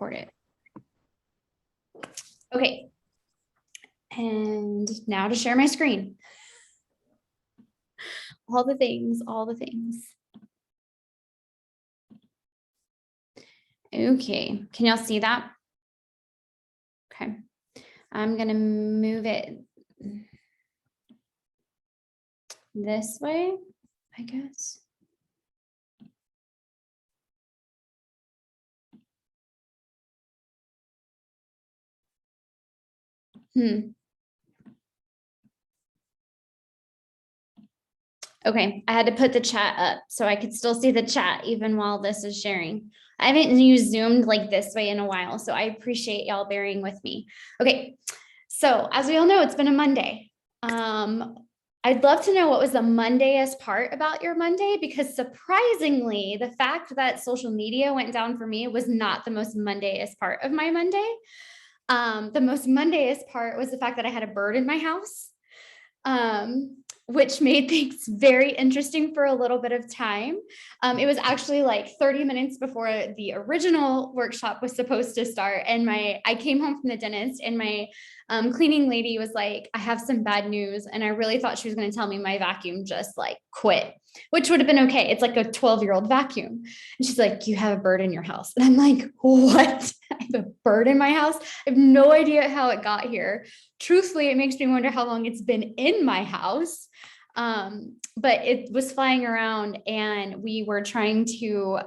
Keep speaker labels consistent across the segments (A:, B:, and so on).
A: record it. Okay. And now to share my screen. All the things, all the things. Okay, can y'all see that? Okay, I'm gonna move it this way, I guess. Okay, I had to put the chat up so I could still see the chat even while this is sharing. I haven't used Zoom like this way in a while, so I appreciate y'all bearing with me. Okay, so as we all know, it's been a Monday. I'd love to know what was the Mondayest part about your Monday, because surprisingly, the fact that social media went down for me was not the most Mondayest part of my Monday. The most Mondayest part was the fact that I had a bird in my house, which made things very interesting for a little bit of time. It was actually like 30 minutes before the original workshop was supposed to start. And I came home from the dentist and my cleaning lady was like, I have some bad news. And I really thought she was going to tell me my vacuum just like quit, which would have been okay. It's like a 12-year-old vacuum. And she's like, you have a bird in your house. And I'm like, what? I have a bird in my house. I have no idea how it got here. Truthfully, it makes me wonder how long it's been in my house. But it was flying around and we were trying to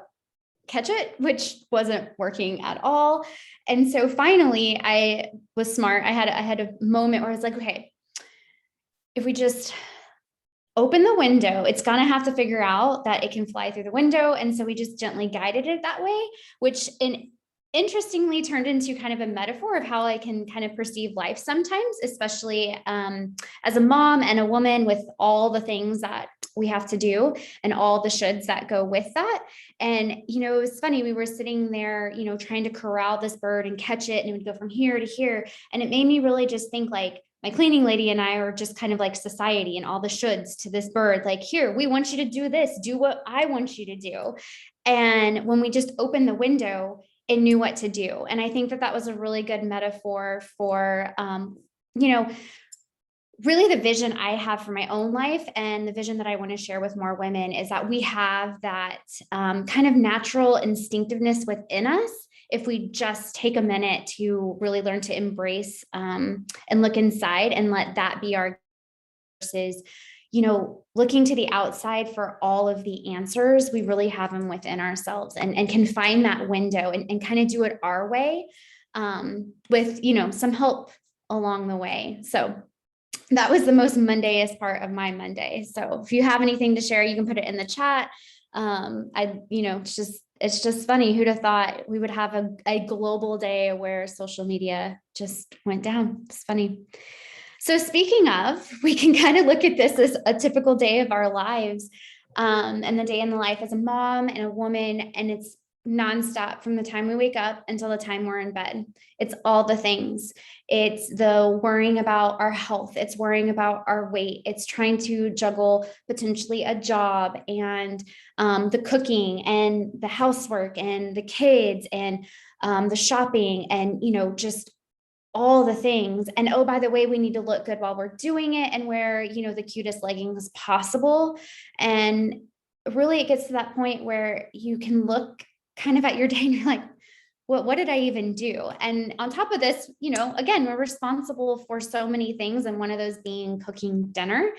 A: catch it, which wasn't working at all. And so finally I was smart. I had a moment where I was like, okay, if we just open the window, it's going to have to figure out that it can fly through the window. And so we just gently guided it that way, which interestingly turned into kind of a metaphor of how I can kind of perceive life sometimes, especially as a mom and a woman, with all the things that we have to do and all the shoulds that go with that. And, it was funny. We were sitting there, trying to corral this bird and catch it, and it would go from here to here. And it made me really just think like, my cleaning lady and I are just kind of like society and all the shoulds to this bird. Like, here, we want you to do this, do what I want you to do. And when we just opened the window, it knew what to do. And I think that was a really good metaphor for, really the vision I have for my own life, and the vision that I want to share with more women is that we have that kind of natural instinctiveness within us. If we just take a minute to really learn to embrace and look inside and let that be our versus, looking to the outside for all of the answers, we really have them within ourselves and can find that window and kind of do it our way with, some help along the way. So that was the most Mondayest part of my Monday. So if you have anything to share, you can put it in the chat. It's just funny. Who'd have thought we would have a global day where social media just went down? It's funny. So speaking of, we can kind of look at this as a typical day of our lives, and the day in the life as a mom and a woman, and it's nonstop from the time we wake up until the time we're in bed. It's all the things. It's the worrying about our health. It's worrying about our weight. It's trying to juggle potentially a job and the cooking and the housework and the kids and the shopping and, just all the things. And oh, by the way, we need to look good while we're doing it and wear, the cutest leggings possible. And really it gets to that point where you can look kind of at your day and you're like, what did I even do? And on top of this, again, we're responsible for so many things, and one of those being cooking dinner.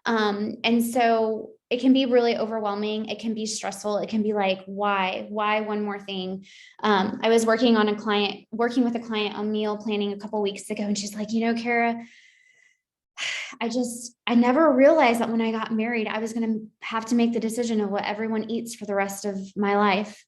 A: And so it can be really overwhelming. It can be stressful. It can be like, why one more thing? I was working with a client on meal planning a couple weeks ago, and she's like, Kara, I never realized that when I got married, I was going to have to make the decision of what everyone eats for the rest of my life.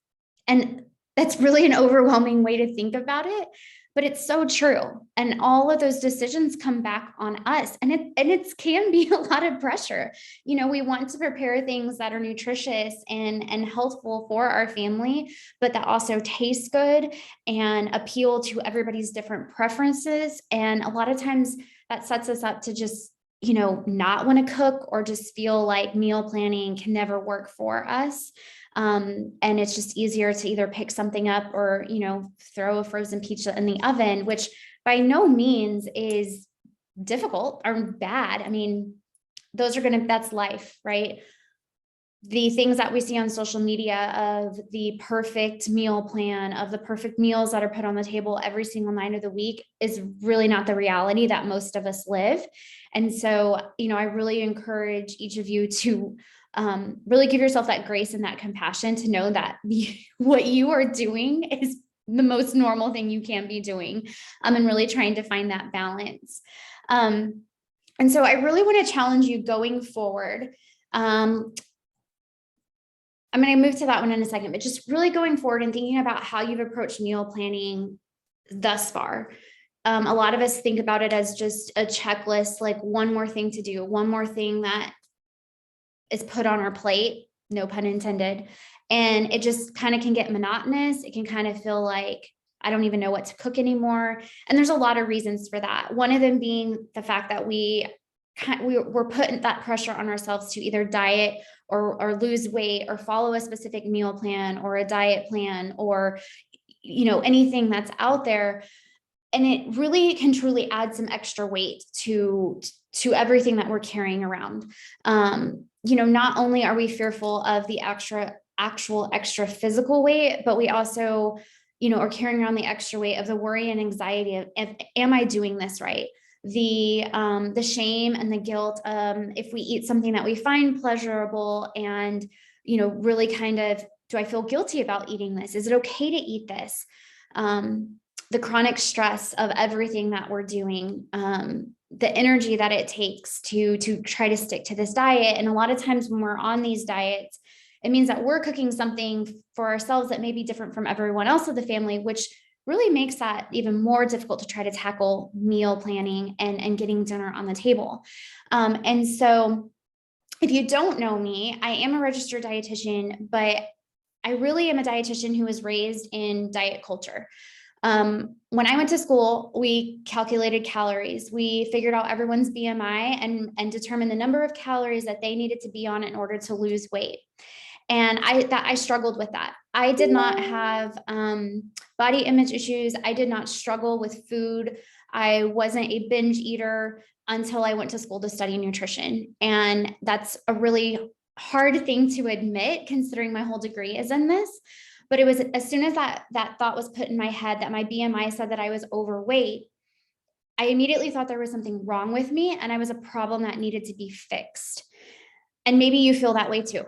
A: And that's really an overwhelming way to think about it, but it's so true. And all of those decisions come back on us, and it can be a lot of pressure. We want to prepare things that are nutritious and healthful for our family, but that also taste good and appeal to everybody's different preferences. And a lot of times that sets us up to just, not want to cook, or just feel like meal planning can never work for us. And it's just easier to either pick something up or, throw a frozen pizza in the oven, which by no means is difficult or bad. I mean, that's life, right? The things that we see on social media of the perfect meal plan, of the perfect meals that are put on the table every single night of the week, is really not the reality that most of us live. And so, I really encourage each of you to really give yourself that grace and that compassion to know that what you are doing is the most normal thing you can be doing, and really trying to find that balance. And so I really want to challenge you going forward. I'm going to move to that one in a second, but just really going forward and thinking about how you've approached meal planning thus far. A lot of us think about it as just a checklist, like one more thing to do, one more thing that is put on our plate, no pun intended. And it just kind of can get monotonous. It can kind of feel like I don't even know what to cook anymore. And there's a lot of reasons for that. One of them being the fact that we're putting that pressure on ourselves to either diet or lose weight or follow a specific meal plan or a diet plan or anything that's out there. And it really can truly add some extra weight to everything that we're carrying around. Not only are we fearful of the actual extra physical weight, but we also are carrying around the extra weight of the worry and anxiety of, am I doing this right? The shame and the guilt, if we eat something that we find pleasurable, and really kind of, do I feel guilty about eating this? Is it okay to eat this? The chronic stress of everything that we're doing, the energy that it takes to try to stick to this diet. And a lot of times when we're on these diets, it means that we're cooking something for ourselves that may be different from everyone else of the family, which really makes that even more difficult to try to tackle meal planning and getting dinner on the table. And so if you don't know me, I am a registered dietitian, but I really am a dietitian who was raised in diet culture. When I went to school, we calculated calories. We figured out everyone's BMI and determined the number of calories that they needed to be on in order to lose weight. And I struggled with that. I did not have body image issues. I did not struggle with food. I wasn't a binge eater until I went to school to study nutrition. And that's a really hard thing to admit, considering my whole degree is in this. But it was as soon as that thought was put in my head that my BMI said that I was overweight, I immediately thought there was something wrong with me and I was a problem that needed to be fixed. And maybe you feel that way too.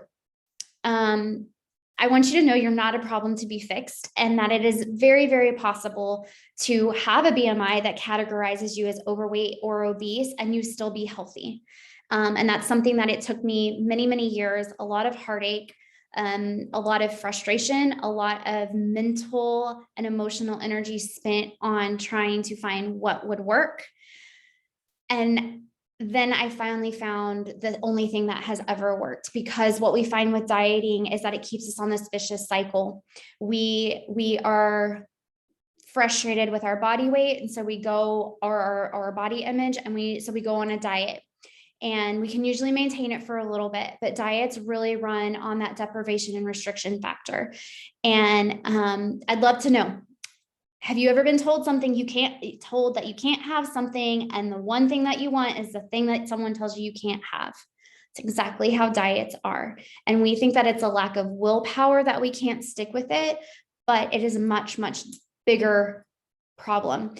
A: I want you to know you're not a problem to be fixed, and that it is very, very possible to have a BMI that categorizes you as overweight or obese and you still be healthy. And that's something that it took me many, many years, a lot of heartache, a lot of frustration, a lot of mental and emotional energy spent on trying to find what would work. And then I finally found the only thing that has ever worked, because what we find with dieting is that it keeps us on this vicious cycle. We are frustrated with our body weight, and so we go, or our body image, and we go on a diet. And we can usually maintain it for a little bit, but diets really run on that deprivation and restriction factor. And I'd love to know, have you ever been told that you can't have something, and the one thing that you want is the thing that someone tells you can't have? It's exactly how diets are. And we think that it's a lack of willpower that we can't stick with it, but it is a much, much bigger problem.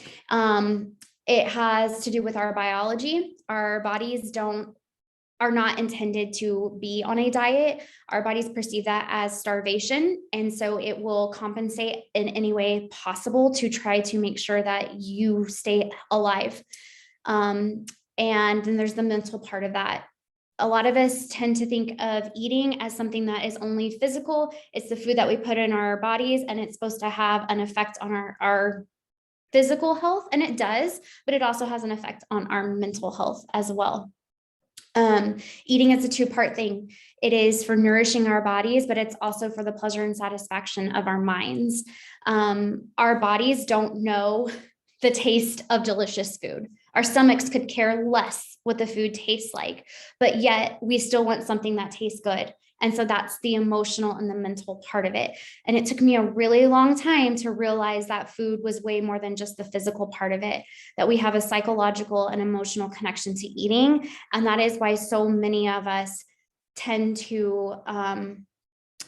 A: It has to do with our biology. Our bodies are not intended to be on a diet. Our bodies perceive that as starvation. And so it will compensate in any way possible to try to make sure that you stay alive. And then there's the mental part of that. A lot of us tend to think of eating as something that is only physical. It's the food that we put in our bodies, and it's supposed to have an effect on our physical health. And it does, but it also has an effect on our mental health as well. Eating is a two-part thing. It is for nourishing our bodies, but it's also for the pleasure and satisfaction of our minds. Our bodies don't know the taste of delicious food. Our stomachs could care less what the food tastes like, but yet we still want something that tastes good. And so that's the emotional and the mental part of it. And it took me a really long time to realize that food was way more than just the physical part of it, that we have a psychological and emotional connection to eating. And that is why so many of us tend to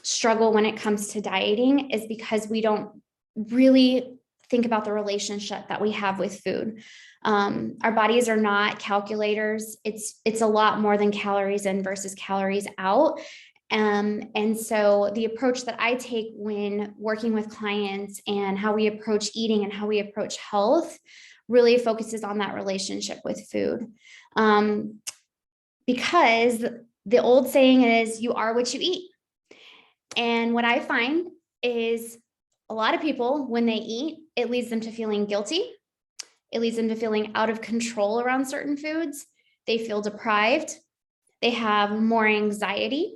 A: struggle when it comes to dieting, is because we don't really think about the relationship that we have with food. Our bodies are not calculators. It's a lot more than calories in versus calories out. And so the approach that I take when working with clients and how we approach eating and how we approach health really focuses on that relationship with food. Because the old saying is, you are what you eat. And what I find is a lot of people, when they eat, it leads them to feeling guilty. It leads them to feeling out of control around certain foods. They feel deprived. They have more anxiety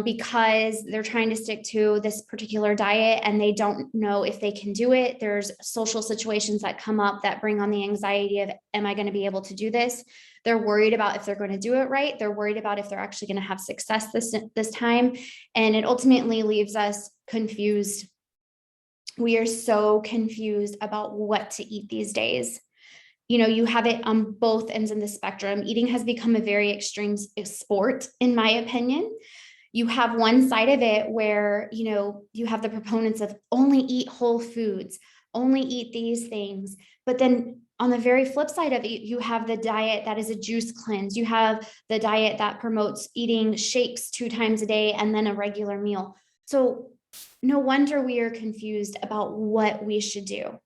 A: because they're trying to stick to this particular diet and they don't know if they can do it. There's social situations that come up that bring on the anxiety of, am I going to be able to do this? They're worried about if they're going to do it right. They're worried about if they're actually going to have success this time. And it ultimately leaves us confused. We are so confused about what to eat these days. You know, you have it on both ends of the spectrum. Eating has become a very extreme sport, in my opinion. You have one side of it where, you know, you have the proponents of only eat whole foods, only eat these things. But then on the very flip side of it, you have the diet that is a juice cleanse. You have the diet that promotes eating shakes 2 times a day and then a regular meal. So no wonder we are confused about what we should do.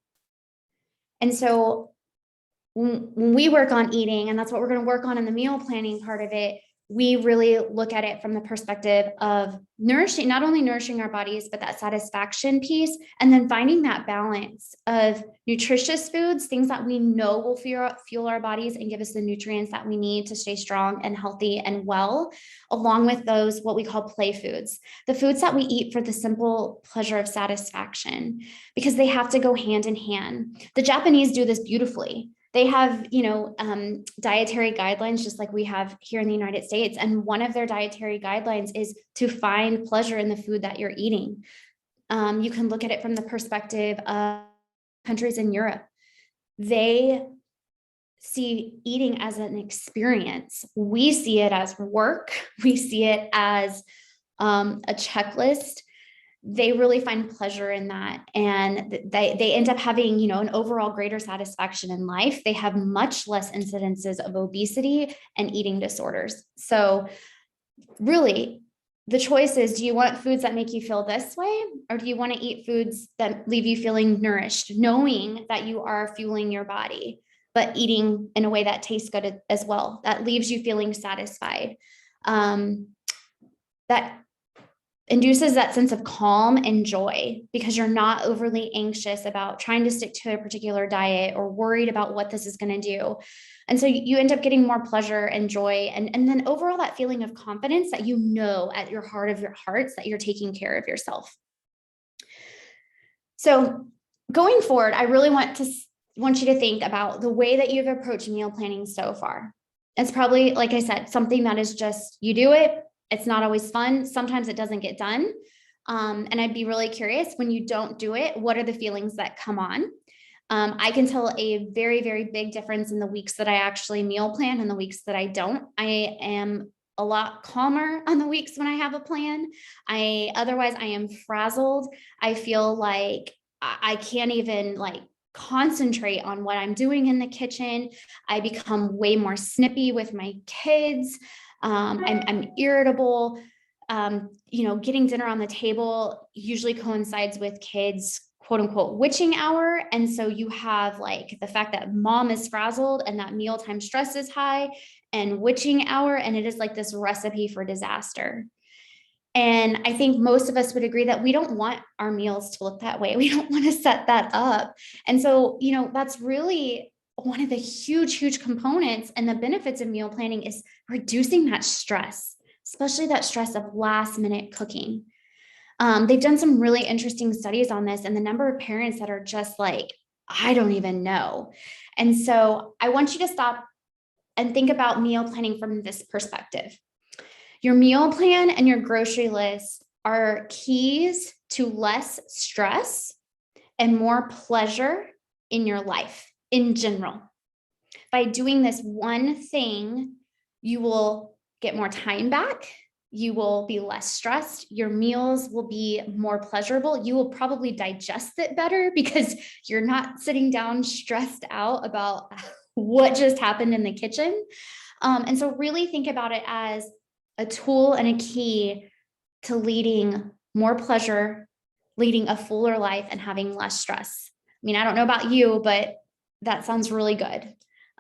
A: And so when we work on eating, and that's what we're going to work on in the meal planning part of it, we really look at it from the perspective of nourishing, not only nourishing our bodies, but that satisfaction piece, and then finding that balance of nutritious foods, things that we know will fuel our bodies and give us the nutrients that we need to stay strong and healthy and well, along with those, what we call play foods, the foods that we eat for the simple pleasure of satisfaction, because they have to go hand in hand. The Japanese do this beautifully. They have, you know, dietary guidelines, just like we have here in the United States. And one of their dietary guidelines is to find pleasure in the food that you're eating. You can look at it from the perspective of countries in Europe. They see eating as an experience. We see it as work. We see it as a checklist. They really find pleasure in that. And they end up having, you know, an overall greater satisfaction in life. They have much less incidences of obesity and eating disorders. So really, the choice is, do you want foods that make you feel this way? Or do you want to eat foods that leave you feeling nourished, knowing that you are fueling your body, but eating in a way that tastes good as well, that leaves you feeling satisfied? That induces that sense of calm and joy, because you're not overly anxious about trying to stick to a particular diet or worried about what this is going to do. And so you end up getting more pleasure and joy, and then overall that feeling of confidence that you know at your heart of your hearts that you're taking care of yourself. So going forward, I really want you to think about the way that you've approached meal planning so far. It's probably, like I said, something that is just, you do it. It's not always fun. Sometimes it doesn't get done. And I'd be really curious, when you don't do it, what are the feelings that come on? I can tell a very, very big difference in the weeks that I actually meal plan and the weeks that I don't. I am a lot calmer on the weeks when I have a plan. Otherwise I am frazzled. I feel like I can't even concentrate on what I'm doing in the kitchen. I become way more snippy with my kids. I'm irritable. Getting dinner on the table usually coincides with kids, quote unquote, witching hour. And so you have the fact that mom is frazzled and that mealtime stress is high and witching hour. And it is this recipe for disaster. And I think most of us would agree that we don't want our meals to look that way. We don't want to set that up. And so, that's really one of the huge, huge components and the benefits of meal planning is reducing that stress, especially that stress of last minute cooking. They've done some really interesting studies on this and the number of parents that are just I don't even know. And so I want you to stop and think about meal planning from this perspective. Your meal plan and your grocery list are keys to less stress and more pleasure in your life in general. By doing this one thing, you will get more time back. You will be less stressed. Your meals will be more pleasurable. You will probably digest it better because you're not sitting down stressed out about what just happened in the kitchen. And so really think about it as a tool and a key to leading more pleasure, leading a fuller life, and having less stress. I mean, I don't know about you, but that sounds really good.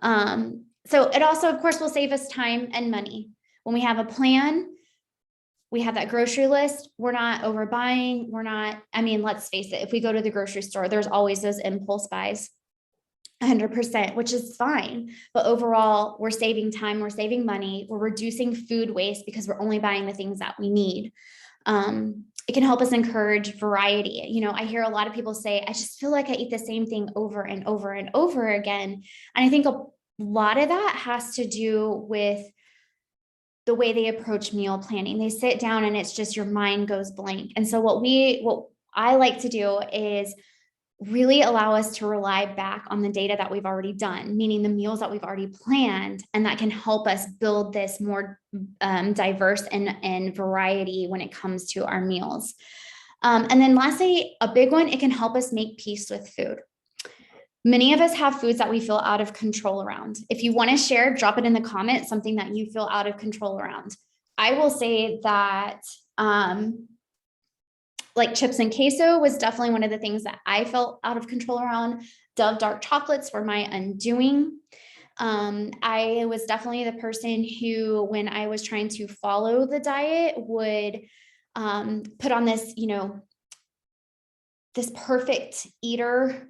A: So it also, of course, will save us time and money. When we have a plan, we have that grocery list, we're not overbuying, let's face it, if we go to the grocery store, there's always those impulse buys, 100%, which is fine. But overall, we're saving time, we're saving money, we're reducing food waste because we're only buying the things that we need. It can help us encourage variety. You know, I hear a lot of people say, I just feel like I eat the same thing over and over and over again. And I think a lot of that has to do with the way they approach meal planning. They sit down and it's just your mind goes blank. And so what I like to do is really allow us to rely back on the data that we've already done, meaning the meals that we've already planned, and that can help us build this more diverse and variety when it comes to our meals. And then lastly, a big one, it can help us make peace with food. Many of us have foods that we feel out of control around. If you want to share, drop it in the comments, something that you feel out of control around. I will say that like chips and queso was definitely one of the things that I felt out of control around. Dove dark chocolates were my undoing. I was definitely the person who, when I was trying to follow the diet, would put on this, this perfect eater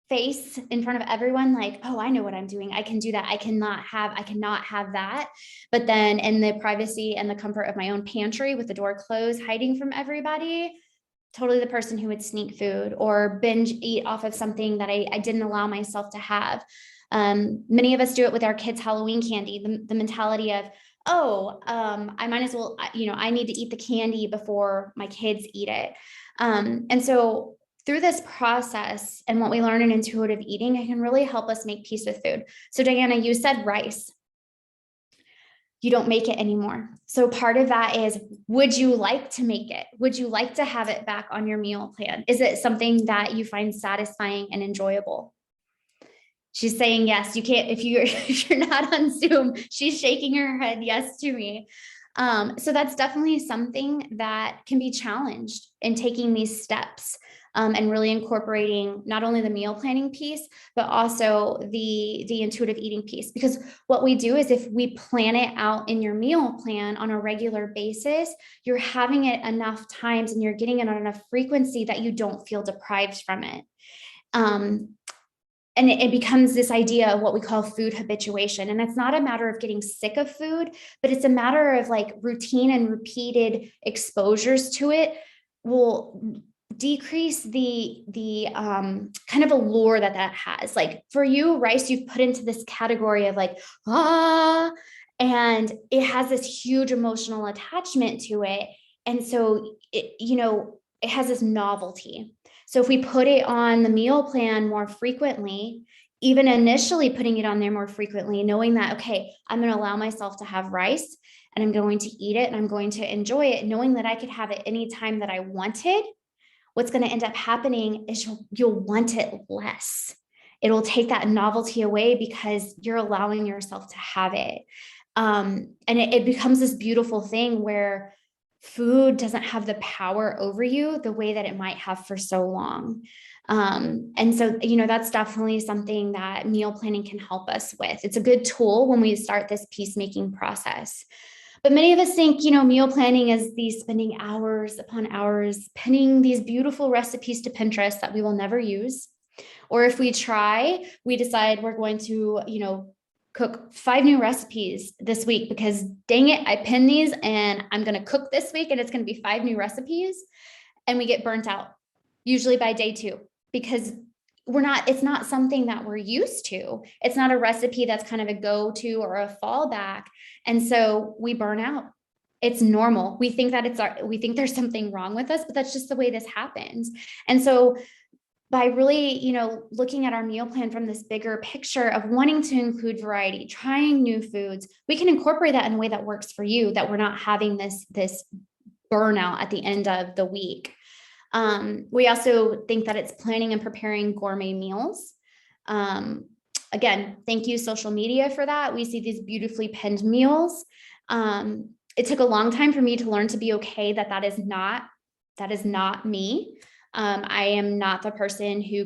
A: face in front of everyone, like, oh, I know what I'm doing. I can do that. I cannot have that. But then in the privacy and the comfort of my own pantry with the door closed, hiding from everybody, totally the person who would sneak food or binge eat off of something that I didn't allow myself to have. Many of us do it with our kids' Halloween candy, the mentality of, I might as well, I need to eat the candy before my kids eat it. And so through this process and what we learn in intuitive eating, it can really help us make peace with food. So Diana, you said rice. You don't make it anymore. So part of that is, would you like to make it? Would you like to have it back on your meal plan? Is it something that you find satisfying and enjoyable? She's saying yes. You can't, if you're not on Zoom, she's shaking her head yes to me. So that's definitely something that can be challenged in taking these steps. And really incorporating not only the meal planning piece, but also the intuitive eating piece. Because what we do is, if we plan it out in your meal plan on a regular basis, you're having it enough times and you're getting it on enough frequency that you don't feel deprived from it. And it becomes this idea of what we call food habituation. And it's not a matter of getting sick of food, but it's a matter of like routine and repeated exposures to it will decrease the kind of allure that has. Like for you, rice, you've put into this category of like, and it has this huge emotional attachment to it. And so it has this novelty. So if we put it on the meal plan more frequently, even initially putting it on there more frequently, knowing that, okay, I'm going to allow myself to have rice and I'm going to eat it and I'm going to enjoy it, knowing that I could have it anytime that I wanted, what's going to end up happening is you'll want it less. It'll take that novelty away because you're allowing yourself to have it. And it becomes this beautiful thing where food doesn't have the power over you the way that it might have for so long. And so, that's definitely something that meal planning can help us with. It's a good tool when we start this peacemaking process. But many of us think, meal planning is spending hours upon hours pinning these beautiful recipes to Pinterest that we will never use. Or if we try, we decide we're going to, cook 5 new recipes this week because dang it, I pinned these and I'm going to cook this week and it's going to be 5 new recipes. And we get burnt out, usually by day 2, because it's not something that we're used to. It's not a recipe that's kind of a go-to or a fallback. And so we burn out. It's normal. We think that we think there's something wrong with us, but that's just the way this happens. And so by really, looking at our meal plan from this bigger picture of wanting to include variety, trying new foods, we can incorporate that in a way that works for you, that we're not having this burnout at the end of the week. We also think that it's planning and preparing gourmet meals. Again, thank you, social media, for that. We see these beautifully penned meals. It took a long time for me to learn to be okay that is not me. I am not the person who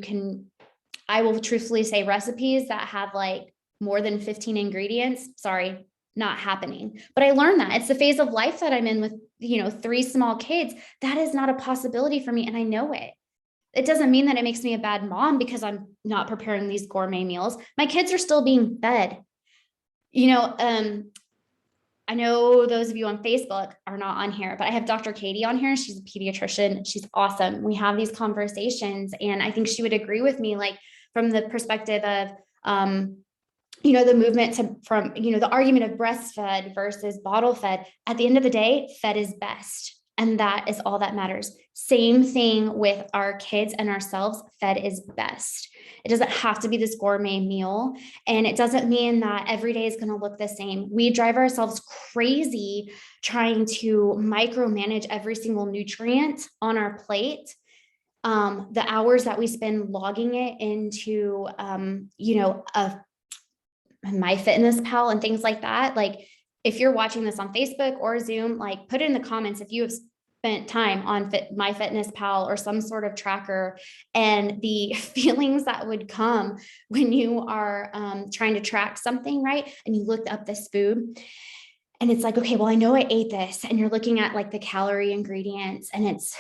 A: I will truthfully say recipes that have like more than 15 ingredients. Sorry, not happening. But I learned that it's the phase of life that I'm in with, 3 small kids. That is not a possibility for me. And I know it. It doesn't mean that it makes me a bad mom because I'm not preparing these gourmet meals. My kids are still being fed. I know those of you on Facebook are not on here, but I have Dr. Katie on here. She's a pediatrician. She's awesome. We have these conversations, and I think she would agree with me, like from the perspective of, the movement from the argument of breastfed versus bottle fed. At the end of the day, fed is best. And that is all that matters. Same thing with our kids and ourselves. Fed is best. It doesn't have to be this gourmet meal. And it doesn't mean that every day is going to look the same. We drive ourselves crazy trying to micromanage every single nutrient on our plate. The hours that we spend logging it into, MyFitnessPal and things like that. Like, if you're watching this on Facebook or Zoom, like, put it in the comments if you have spent time on MyFitnessPal or some sort of tracker, and the feelings that would come when you are trying to track something, right? And you looked up this food and it's like, okay, well, I know I ate this. And you're looking at like the calorie ingredients, and it's,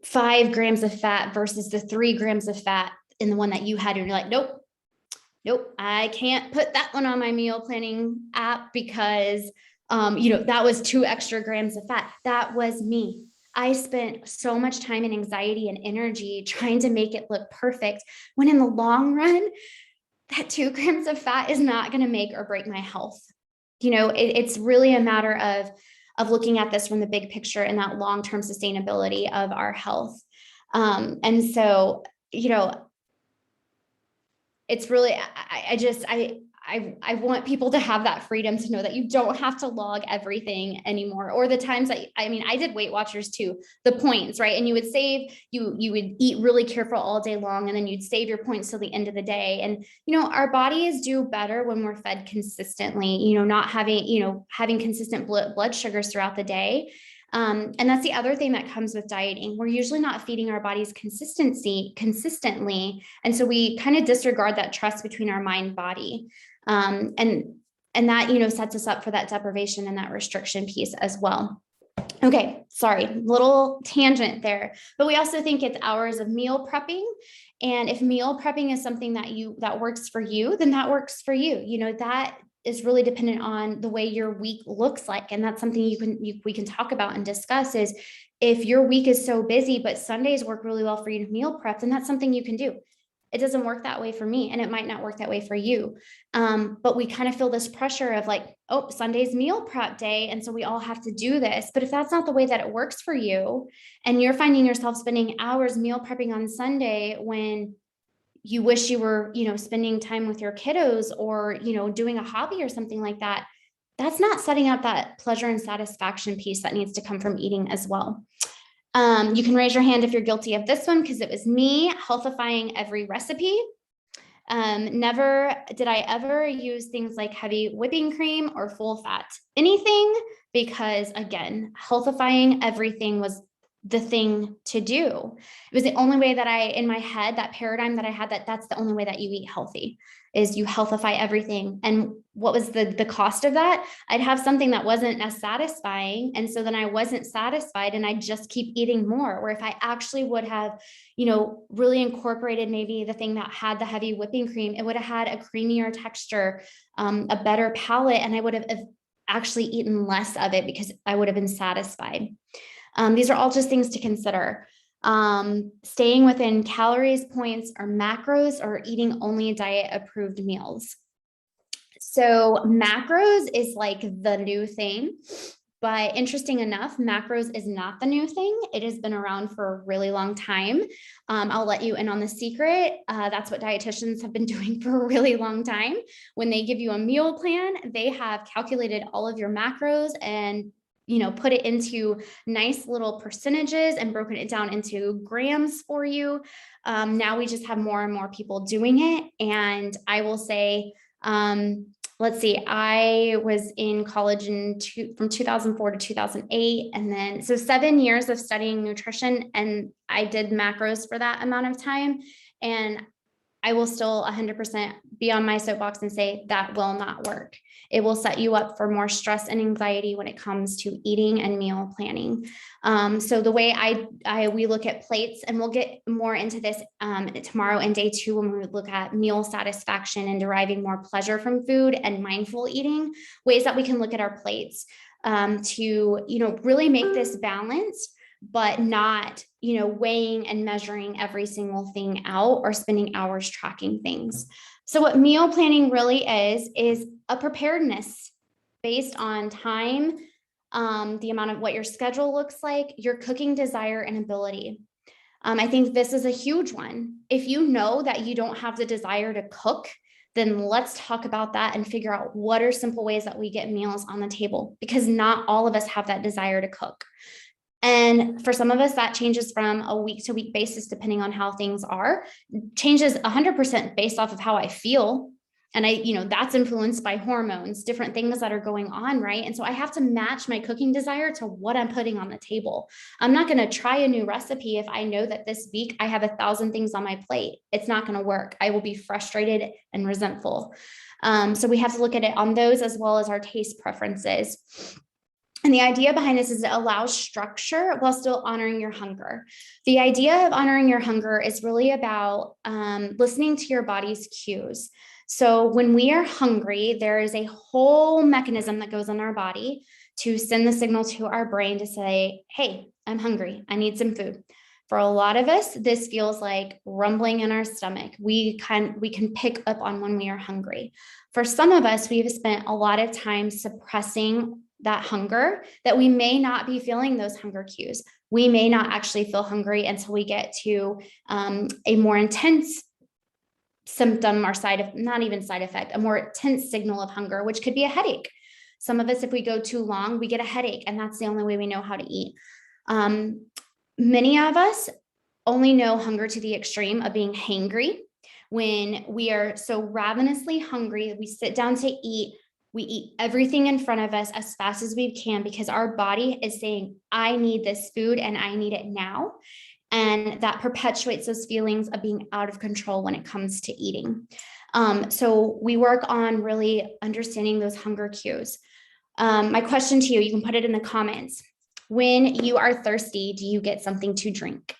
A: 5 grams of fat versus the 3 grams of fat in the one that you had. And you're like, nope, I can't put that one on my meal planning app because, that was 2 extra grams of fat. That was me. I spent so much time and anxiety and energy trying to make it look perfect, when in the long run, that 2 grams of fat is not going to make or break my health. It's really a matter of looking at this from the big picture and that long-term sustainability of our health. And so, it's really, I want people to have that freedom to know that you don't have to log everything anymore. Or the times that, I did Weight Watchers too, the points, right? And you would eat really careful all day long, and then you'd save your points till the end of the day. And, our bodies do better when we're fed consistently, not having consistent blood sugars throughout the day. And that's the other thing that comes with dieting. We're usually not feeding our bodies consistently. And so we kind of disregard that trust between our mind body. And that, sets us up for that deprivation and that restriction piece as well. Okay, sorry, little tangent there, but we also think it's hours of meal prepping. And if meal prepping is something that works for you, then that works for you. That is really dependent on the way your week looks like. And that's something we can talk about and discuss. Is if your week is so busy, but Sundays work really well for you to meal prep, then that's something you can do. It doesn't work that way for me, and it might not work that way for you. But we kind of feel this pressure of like, oh, Sunday's meal prep day, and so we all have to do this. But if that's not the way that it works for you, and you're finding yourself spending hours meal prepping on Sunday when you wish you were, spending time with your kiddos or, doing a hobby or something like that, that's not setting up that pleasure and satisfaction piece that needs to come from eating as well. You can raise your hand if you're guilty of this one, because it was me healthifying every recipe. Never did I ever use things like heavy whipping cream or full fat anything, because again, healthifying everything was the thing to do. It was the only way that in my head, that paradigm that I had, that's the only way that you eat healthy, is you healthify everything. And what was the cost of that? I'd have something that wasn't as satisfying. And so then I wasn't satisfied, and I'd just keep eating more. Where if I actually would have, really incorporated maybe the thing that had the heavy whipping cream, it would have had a creamier texture, a better palate, and I would have actually eaten less of it because I would have been satisfied. These are all just things to consider. staying within calories, points, or macros, or eating only diet approved meals. So macros is like the new thing. But interesting enough, macros is not the new thing. It has been around for a really long time. I'll let you in on the secret. That's what dietitians have been doing for a really long time. When they give you a meal plan, they have calculated all of your macros and put it into nice little percentages and broken it down into grams for you. Now we just have more and more people doing it. And I will say, let's see, I was in college from 2004 to 2008. And then, so 7 years of studying nutrition, and I did macros for that amount of time. And I will still 100% be on my soapbox and say that will not work. It will set you up for more stress and anxiety when it comes to eating and meal planning. So the way we look at plates, and we'll get more into this tomorrow in day 2 when we look at meal satisfaction and deriving more pleasure from food and mindful eating, ways that we can look at our plates to really make this balanced, but not, weighing and measuring every single thing out or spending hours tracking things. So what meal planning really is a preparedness based on time, the amount of what your schedule looks like, your cooking desire and ability. I think this is a huge one. If you know that you don't have the desire to cook, then let's talk about that and figure out what are simple ways that we get meals on the table, because not all of us have that desire to cook. And for some of us, that changes from a week to week basis, depending on how things are, changes 100% based off of how I feel. And that's influenced by hormones, different things that are going on, right? And so I have to match my cooking desire to what I'm putting on the table. I'm not going to try a new recipe if I know that this week I have 1,000 things on my plate. It's not going to work. I will be frustrated and resentful. So we have to look at it on those as well as our taste preferences. And the idea behind this is it allows structure while still honoring your hunger. The idea of honoring your hunger is really about listening to your body's cues. So when we are hungry, there is a whole mechanism that goes on our body to send the signal to our brain to say, hey, I'm hungry. I need some food. For a lot of us, this feels like rumbling in our stomach. We can pick up on when we are hungry. For some of us, we've spent a lot of time suppressing that hunger, that we may not be feeling those hunger cues. We may not actually feel hungry until we get to a more intense symptom or not even side effect, a more intense signal of hunger, which could be a headache. Some of us, if we go too long, we get a headache, and that's the only way we know how to eat. Many of us only know hunger to the extreme of being hangry. When we are so ravenously hungry, we sit down to eat, we eat everything in front of us as fast as we can because our body is saying, I need this food and I need it now. And that perpetuates those feelings of being out of control when it comes to eating. So we work on really understanding those hunger cues. My question to you, you can put it in the comments. When you are thirsty, do you get something to drink?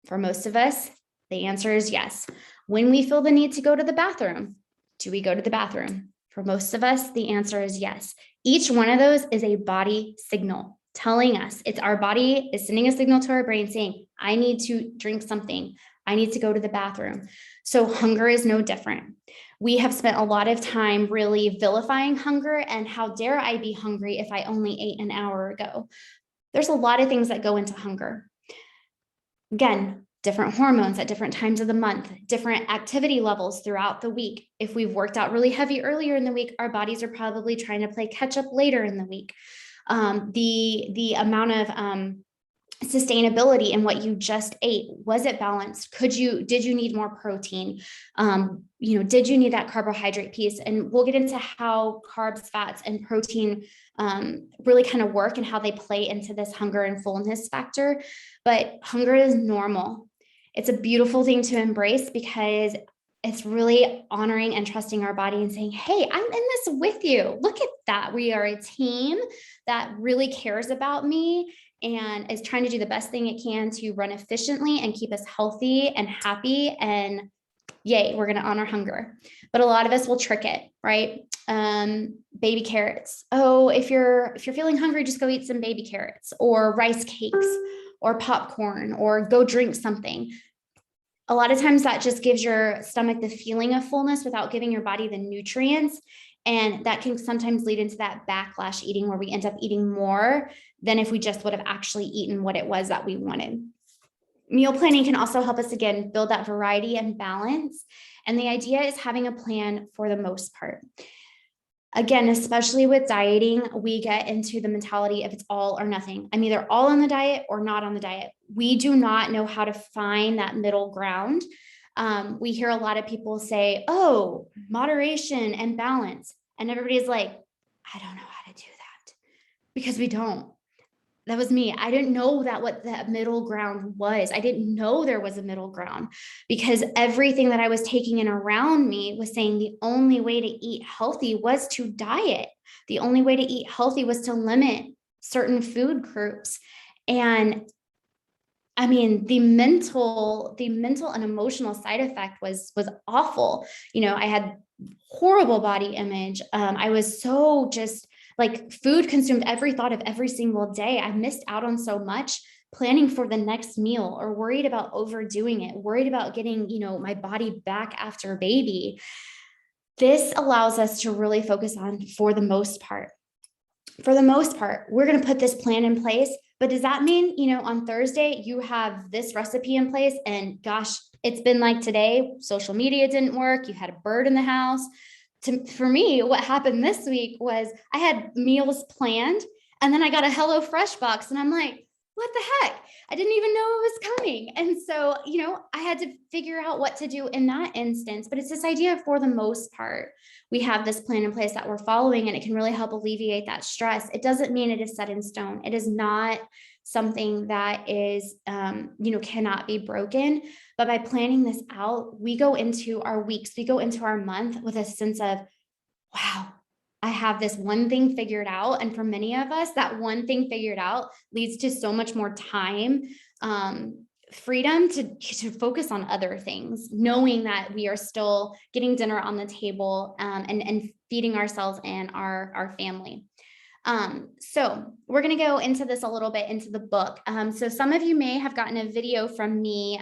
A: For most of us, the answer is yes. When we feel the need to go to the bathroom, do we go to the bathroom? For most of us, the answer is yes. Each one of those is a body signal telling us, it's our body is sending a signal to our brain saying, I need to drink something. I need to go to the bathroom. So hunger is no different. We have spent a lot of time really vilifying hunger and how dare I be hungry if I only ate an hour ago. There's a lot of things that go into hunger. Again, different hormones at different times of the month, different activity levels throughout the week. If we've worked out really heavy earlier in the week, our bodies are probably trying to play catch up later in the week. The amount of sustainability in what you just ate, was it balanced? Did you need more protein? Did you need that carbohydrate piece? And we'll get into how carbs, fats, and protein really kind of work and how they play into this hunger and fullness factor. But hunger is normal. It's a beautiful thing to embrace because it's really honoring and trusting our body and saying, hey, I'm in this with you. Look at that. We are a team that really cares about me and is trying to do the best thing it can to run efficiently and keep us healthy and happy. And yay, we're going to honor hunger. But a lot of us will trick it, right? Baby carrots. Oh, if you're feeling hungry, just go eat some baby carrots or rice cakes or popcorn or go drink something. A lot of times that just gives your stomach the feeling of fullness without giving your body the nutrients. And that can sometimes lead into that backlash eating where we end up eating more than if we just would have actually eaten what it was that we wanted. Meal planning can also help us, again, build that variety and balance. And the idea is having a plan for the most part. Again, especially with dieting, we get into the mentality of it's all or nothing. I'm either all on the diet or not on the diet. We do not know how to find that middle ground. We hear a lot of people say, oh, moderation and balance. And everybody's like, I don't know how to do that, because we don't. That was me. I didn't know what that middle ground was. I didn't know there was a middle ground, because everything that I was taking in around me was saying the only way to eat healthy was to diet. The only way to eat healthy was to limit certain food groups. And I mean, the mental and emotional side effect was awful. I had horrible body image. I was so just like food consumed every thought of every single day. I missed out on so much planning for the next meal, or worried about overdoing it, worried about getting, my body back after baby. This allows us to really focus on, for the most part, we're going to put this plan in place. But does that mean, on Thursday, you have this recipe in place and gosh, it's been like today, social media didn't work. You had a bird in the house. For me, what happened this week was I had meals planned and then I got a HelloFresh box and I'm like, what the heck? I didn't even know it was coming. And so, I had to figure out what to do in that instance. But it's this idea, for the most part, we have this plan in place that we're following, and it can really help alleviate that stress. It doesn't mean it is set in stone. It is not something that is, cannot be broken. But by planning this out, we go into our weeks, we go into our month with a sense of, wow, I have this one thing figured out. And for many of us, that one thing figured out leads to so much more time, freedom to focus on other things, knowing that we are still getting dinner on the table, and feeding ourselves and our family. So we're going to go into this a little bit into the book. So some of you may have gotten a video from me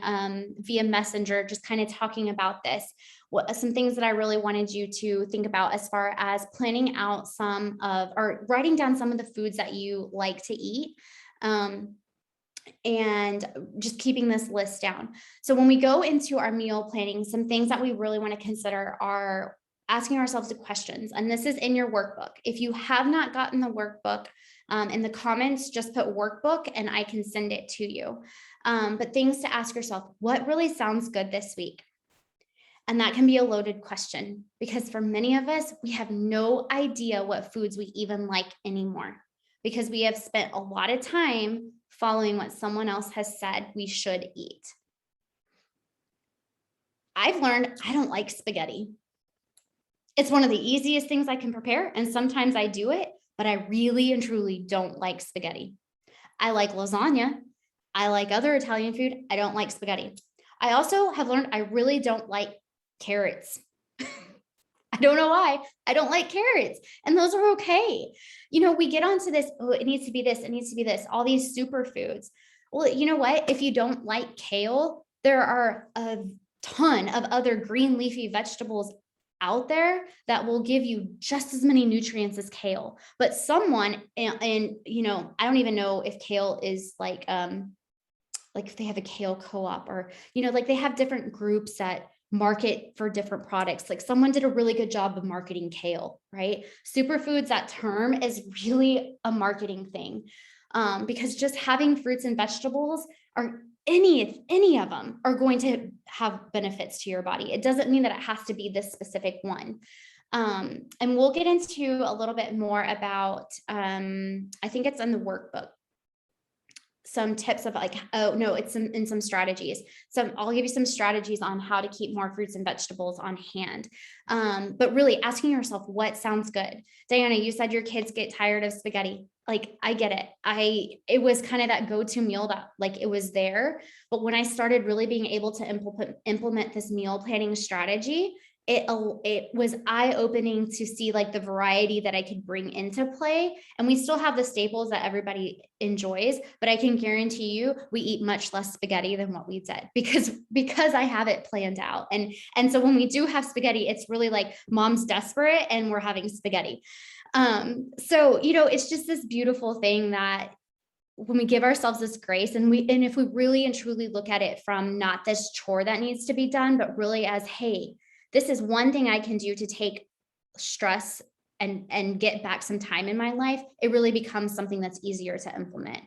A: via Messenger, just kind of talking about this. Some things that I really wanted you to think about as far as planning out or writing down some of the foods that you like to eat. And just keeping this list down. So when we go into our meal planning, some things that we really want to consider are asking ourselves the questions. And this is in your workbook. If you have not gotten the workbook, in the comments, just put workbook and I can send it to you. But things to ask yourself, what really sounds good this week? And that can be a loaded question, because for many of us, we have no idea what foods we even like anymore, because we have spent a lot of time following what someone else has said we should eat. I've learned I don't like spaghetti. It's one of the easiest things I can prepare, and sometimes I do it, but I really and truly don't like spaghetti. I like lasagna. I like other Italian food. I don't like spaghetti. I also have learned I really don't like carrots. I don't know why. I don't like carrots, and those are okay. We get onto this, oh, it needs to be this, it needs to be this, all these superfoods. Well, you know what? If you don't like kale, there are a ton of other green leafy vegetables out there that will give you just as many nutrients as kale. But someone, and I don't even know if kale is like if they have a kale co-op, or, like they have different groups that market for different products. Like someone did a really good job of marketing kale, right? Superfoods, that term is really a marketing thing, because just having fruits and vegetables are any of them are going to have benefits to your body. It doesn't mean that it has to be this specific one. And we'll get into a little bit more about, I think it's in the workbook, some tips of it's in some strategies. I'll give you some strategies on how to keep more fruits and vegetables on hand. But really asking yourself, what sounds good? Diana, you said your kids get tired of spaghetti. Like, I get it. It was kind of that go-to meal that it was there. But when I started really being able to implement this meal planning strategy, it was eye-opening to see like the variety that I could bring into play. And we still have the staples that everybody enjoys, but I can guarantee you we eat much less spaghetti than what we did because I have it planned out. And so when we do have spaghetti, it's really like mom's desperate and we're having spaghetti. So it's just this beautiful thing that when we give ourselves this grace, and if we really and truly look at it from not this chore that needs to be done, but really as, hey, this is one thing I can do to take stress and get back some time in my life, it really becomes something that's easier to implement.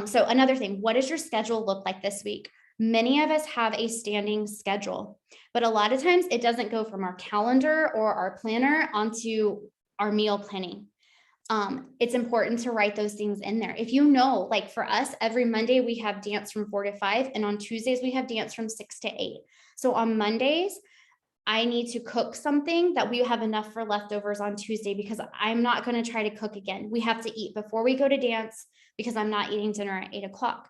A: So another thing, what does your schedule look like this week? Many of us have a standing schedule, but a lot of times it doesn't go from our calendar or our planner onto our meal planning. It's important to write those things in there. If like for us, every Monday we have dance from 4 to 5, and on Tuesdays we have dance from 6 to 8. So on Mondays, I need to cook something that we have enough for leftovers on Tuesday, because I'm not going to try to cook again. We have to eat before we go to dance because I'm not eating dinner at 8 o'clock.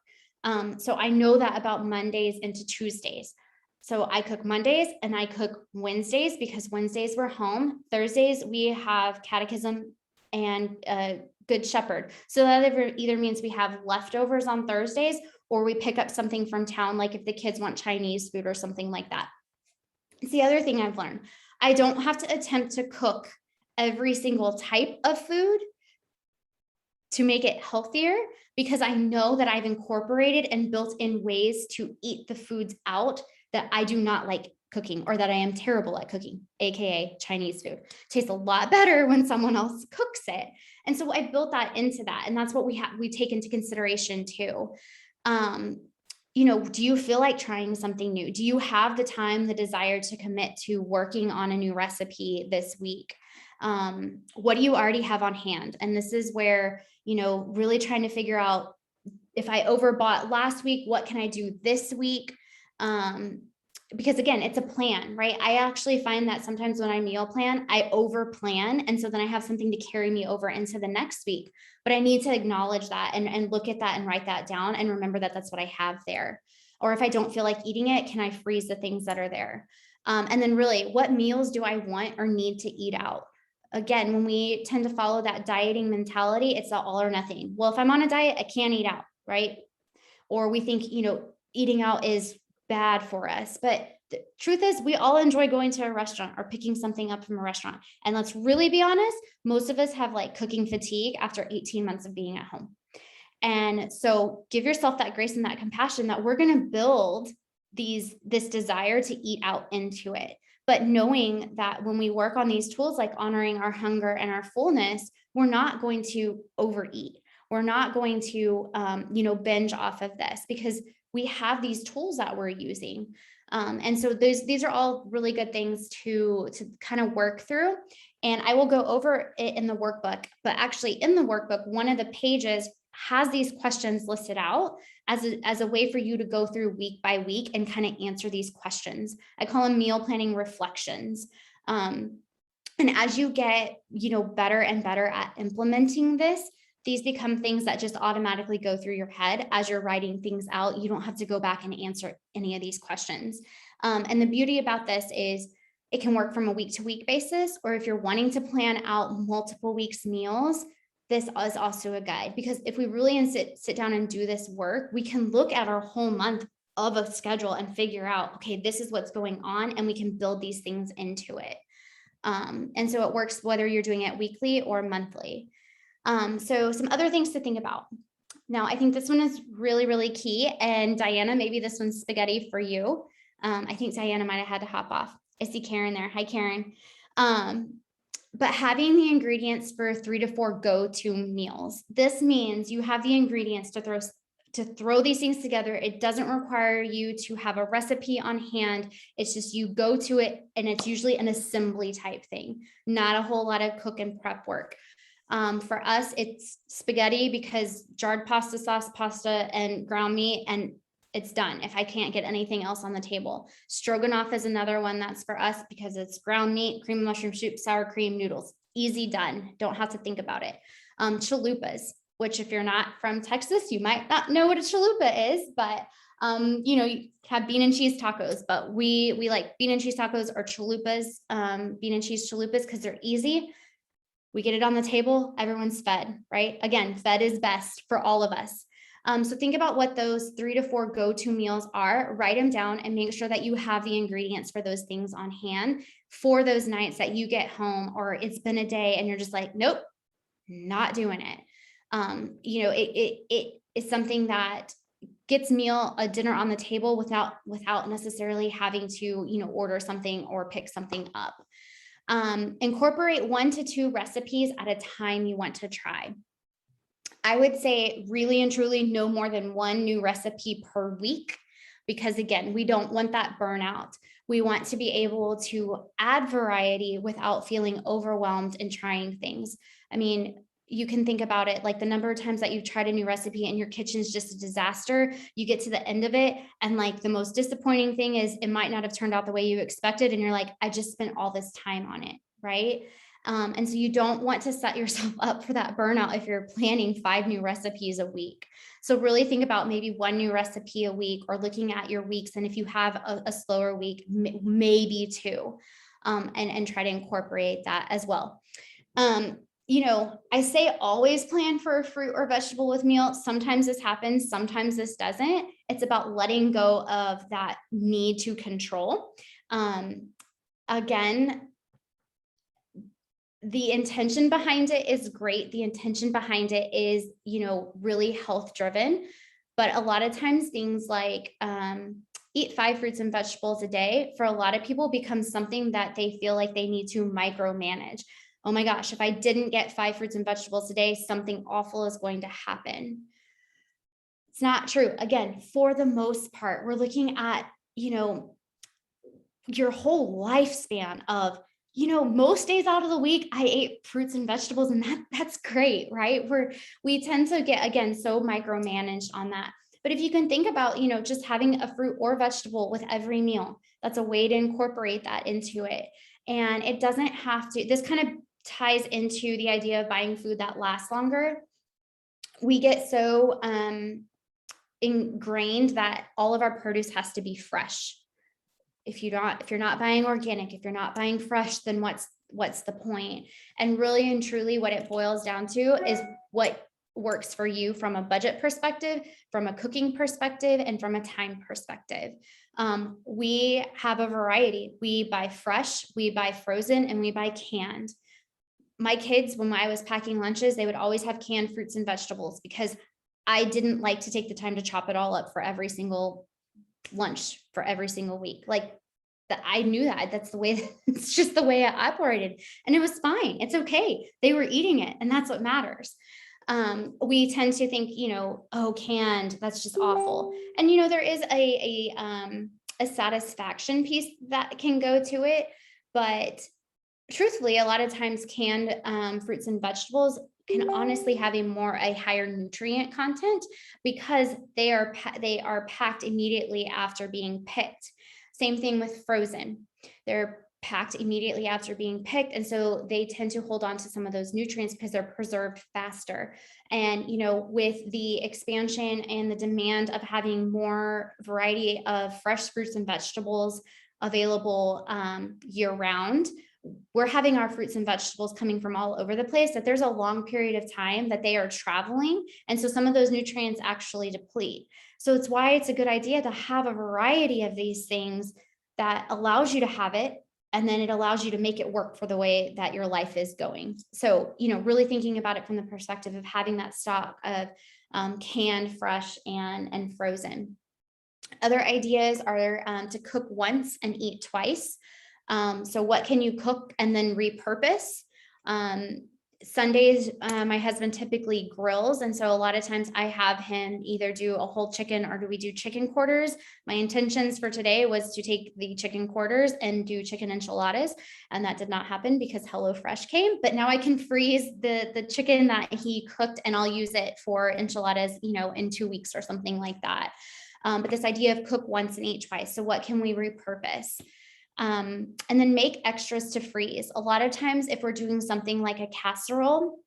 A: So I know that about Mondays into Tuesdays. So I cook Mondays and I cook Wednesdays because Wednesdays we're home. Thursdays we have catechism and Good Shepherd. So that either means we have leftovers on Thursdays, or we pick up something from town, like if the kids want Chinese food or something like that. It's the other thing I've learned. I don't have to attempt to cook every single type of food to make it healthier, because I know that I've incorporated and built in ways to eat the foods out that I do not like cooking, or that I am terrible at cooking, AKA Chinese food. It tastes a lot better when someone else cooks it. And so I built that into that. And that's what we take into consideration too. Do you feel like trying something new? Do you have the time, the desire to commit to working on a new recipe this week? What do you already have on hand? And this is where, really trying to figure out, if I overbought last week, what can I do this week? Because again, it's a plan, right? I actually find that sometimes when I meal plan, I over plan. And so then I have something to carry me over into the next week, but I need to acknowledge that and look at that and write that down and remember that that's what I have there. Or if I don't feel like eating it, can I freeze the things that are there? And then really, what meals do I want or need to eat out? Again, when we tend to follow that dieting mentality, it's all or nothing. Well, if I'm on a diet, I can't eat out, right? Or we think, eating out is bad for us. But the truth is, we all enjoy going to a restaurant or picking something up from a restaurant. And let's really be honest, most of us have like cooking fatigue after 18 months of being at home. And so give yourself that grace and that compassion that we're going to build this desire to eat out into it. But knowing that when we work on these tools, like honoring our hunger and our fullness, we're not going to overeat. We're not going to, binge off of this, because we have these tools that we're using. And so these are all really good things to kind of work through. And I will go over it in the workbook, but actually in the workbook, one of the pages has these questions listed out as a way for you to go through week by week and kind of answer these questions. I call them meal planning reflections. And as you get, better and better at implementing this, these become things that just automatically go through your head as you're writing things out. You don't have to go back and answer any of these questions. And the beauty about this is it can work from a week to week basis, or if you're wanting to plan out multiple weeks meals, this is also a guide, because if we really sit down and do this work, we can look at our whole month of a schedule and figure out, okay, this is what's going on, and we can build these things into it. And so it works whether you're doing it weekly or monthly. So some other things to think about. Now, I think this one is really, really key. And Diana, maybe this one's spaghetti for you. I think Diana might have had to hop off. I see Karen there. Hi, Karen. But having the ingredients for 3 to 4 go-to meals. This means you have the ingredients to throw these things together. It doesn't require you to have a recipe on hand. It's just you go to it, and it's usually an assembly type thing, not a whole lot of cook and prep work. For us, it's spaghetti, because jarred pasta sauce, pasta, and ground meat, and it's done if I can't get anything else on the table. Stroganoff is another one that's for us, because it's ground meat, cream of mushroom soup, sour cream, noodles. Easy, done. Don't have to think about it. Chalupas, which if you're not from Texas, you might not know what a chalupa is, but You have bean and cheese tacos, but we like bean and cheese tacos or chalupas, bean and cheese chalupas, because they're easy. We get it on the table, everyone's fed, right? Again, fed is best for all of us. So think about what those 3 to 4 go-to meals are, write them down, and make sure that you have the ingredients for those things on hand for those nights that you get home or it's been a day and you're just like, nope, not doing it. It is something that gets a dinner on the table without necessarily having to, order something or pick something up. Incorporate 1 to 2 recipes at a time you want to try. I would say really and truly no more than 1 new recipe per week, because again, we don't want that burnout. We want to be able to add variety without feeling overwhelmed in trying things. I mean, you can think about it like the number of times that you've tried a new recipe and your kitchen's just a disaster. You get to the end of it, and like the most disappointing thing is it might not have turned out the way you expected. And you're like, I just spent all this time on it, right? And so you don't want to set yourself up for that burnout if you're planning 5 new recipes a week. So really think about maybe 1 new recipe a week, or looking at your weeks. And if you have a slower week, maybe 2, and try to incorporate that as well. I say always plan for a fruit or vegetable with meal. Sometimes this happens, sometimes this doesn't. It's about letting go of that need to control. Again, the intention behind it is great. The intention behind it is, really health driven. But a lot of times things like eat 5 fruits and vegetables a day, for a lot of people becomes something that they feel like they need to micromanage. Oh my gosh, if I didn't get 5 fruits and vegetables a day, something awful is going to happen. It's not true. Again, for the most part, we're looking at, your whole lifespan of, most days out of the week, I ate fruits and vegetables, and that's great, right? We tend to get, again, so micromanaged on that. But if you can think about, just having a fruit or vegetable with every meal, that's a way to incorporate that into it. And it doesn't have to, this kind of ties into the idea of buying food that lasts longer. We get so ingrained that all of our produce has to be fresh. If you're not buying organic, if you're not buying fresh, then what's the point? And really and truly what it boils down to is what works for you from a budget perspective, from a cooking perspective, and from a time perspective. We have a variety. We buy fresh, we buy frozen, and we buy canned. My kids, when I was packing lunches, they would always have canned fruits and vegetables, because I didn't like to take the time to chop it all up for every single lunch for every single week. Like that, I knew that's the way, it's just the way I operated, and it was fine. It's okay. They were eating it, and that's what matters. We tend to think, oh, canned, that's just awful. And, there is a satisfaction piece that can go to it. But truthfully, a lot of times canned fruits and vegetables can honestly have a higher nutrient content, because they are packed immediately after being picked. Same thing with frozen. They're packed immediately after being picked. And so they tend to hold on to some of those nutrients because they're preserved faster. And, with the expansion and the demand of having more variety of fresh fruits and vegetables available year round, we're having our fruits and vegetables coming from all over the place, that there's a long period of time that they are traveling. And so some of those nutrients actually deplete. So it's why it's a good idea to have a variety of these things that allows you to have it. And then it allows you to make it work for the way that your life is going. So, really thinking about it from the perspective of having that stock of canned, fresh, and frozen. Other ideas are to cook once and eat twice. So what can you cook and then repurpose? Sundays, my husband typically grills. And so a lot of times I have him either do a whole chicken, or do we do chicken quarters? My intentions for today was to take the chicken quarters and do chicken enchiladas. And that did not happen because HelloFresh came, but now I can freeze the chicken that he cooked, and I'll use it for enchiladas, in 2 weeks or something like that. But this idea of cook once and eat twice. So what can we repurpose? And then make extras to freeze. A lot of times if we're doing something like a casserole,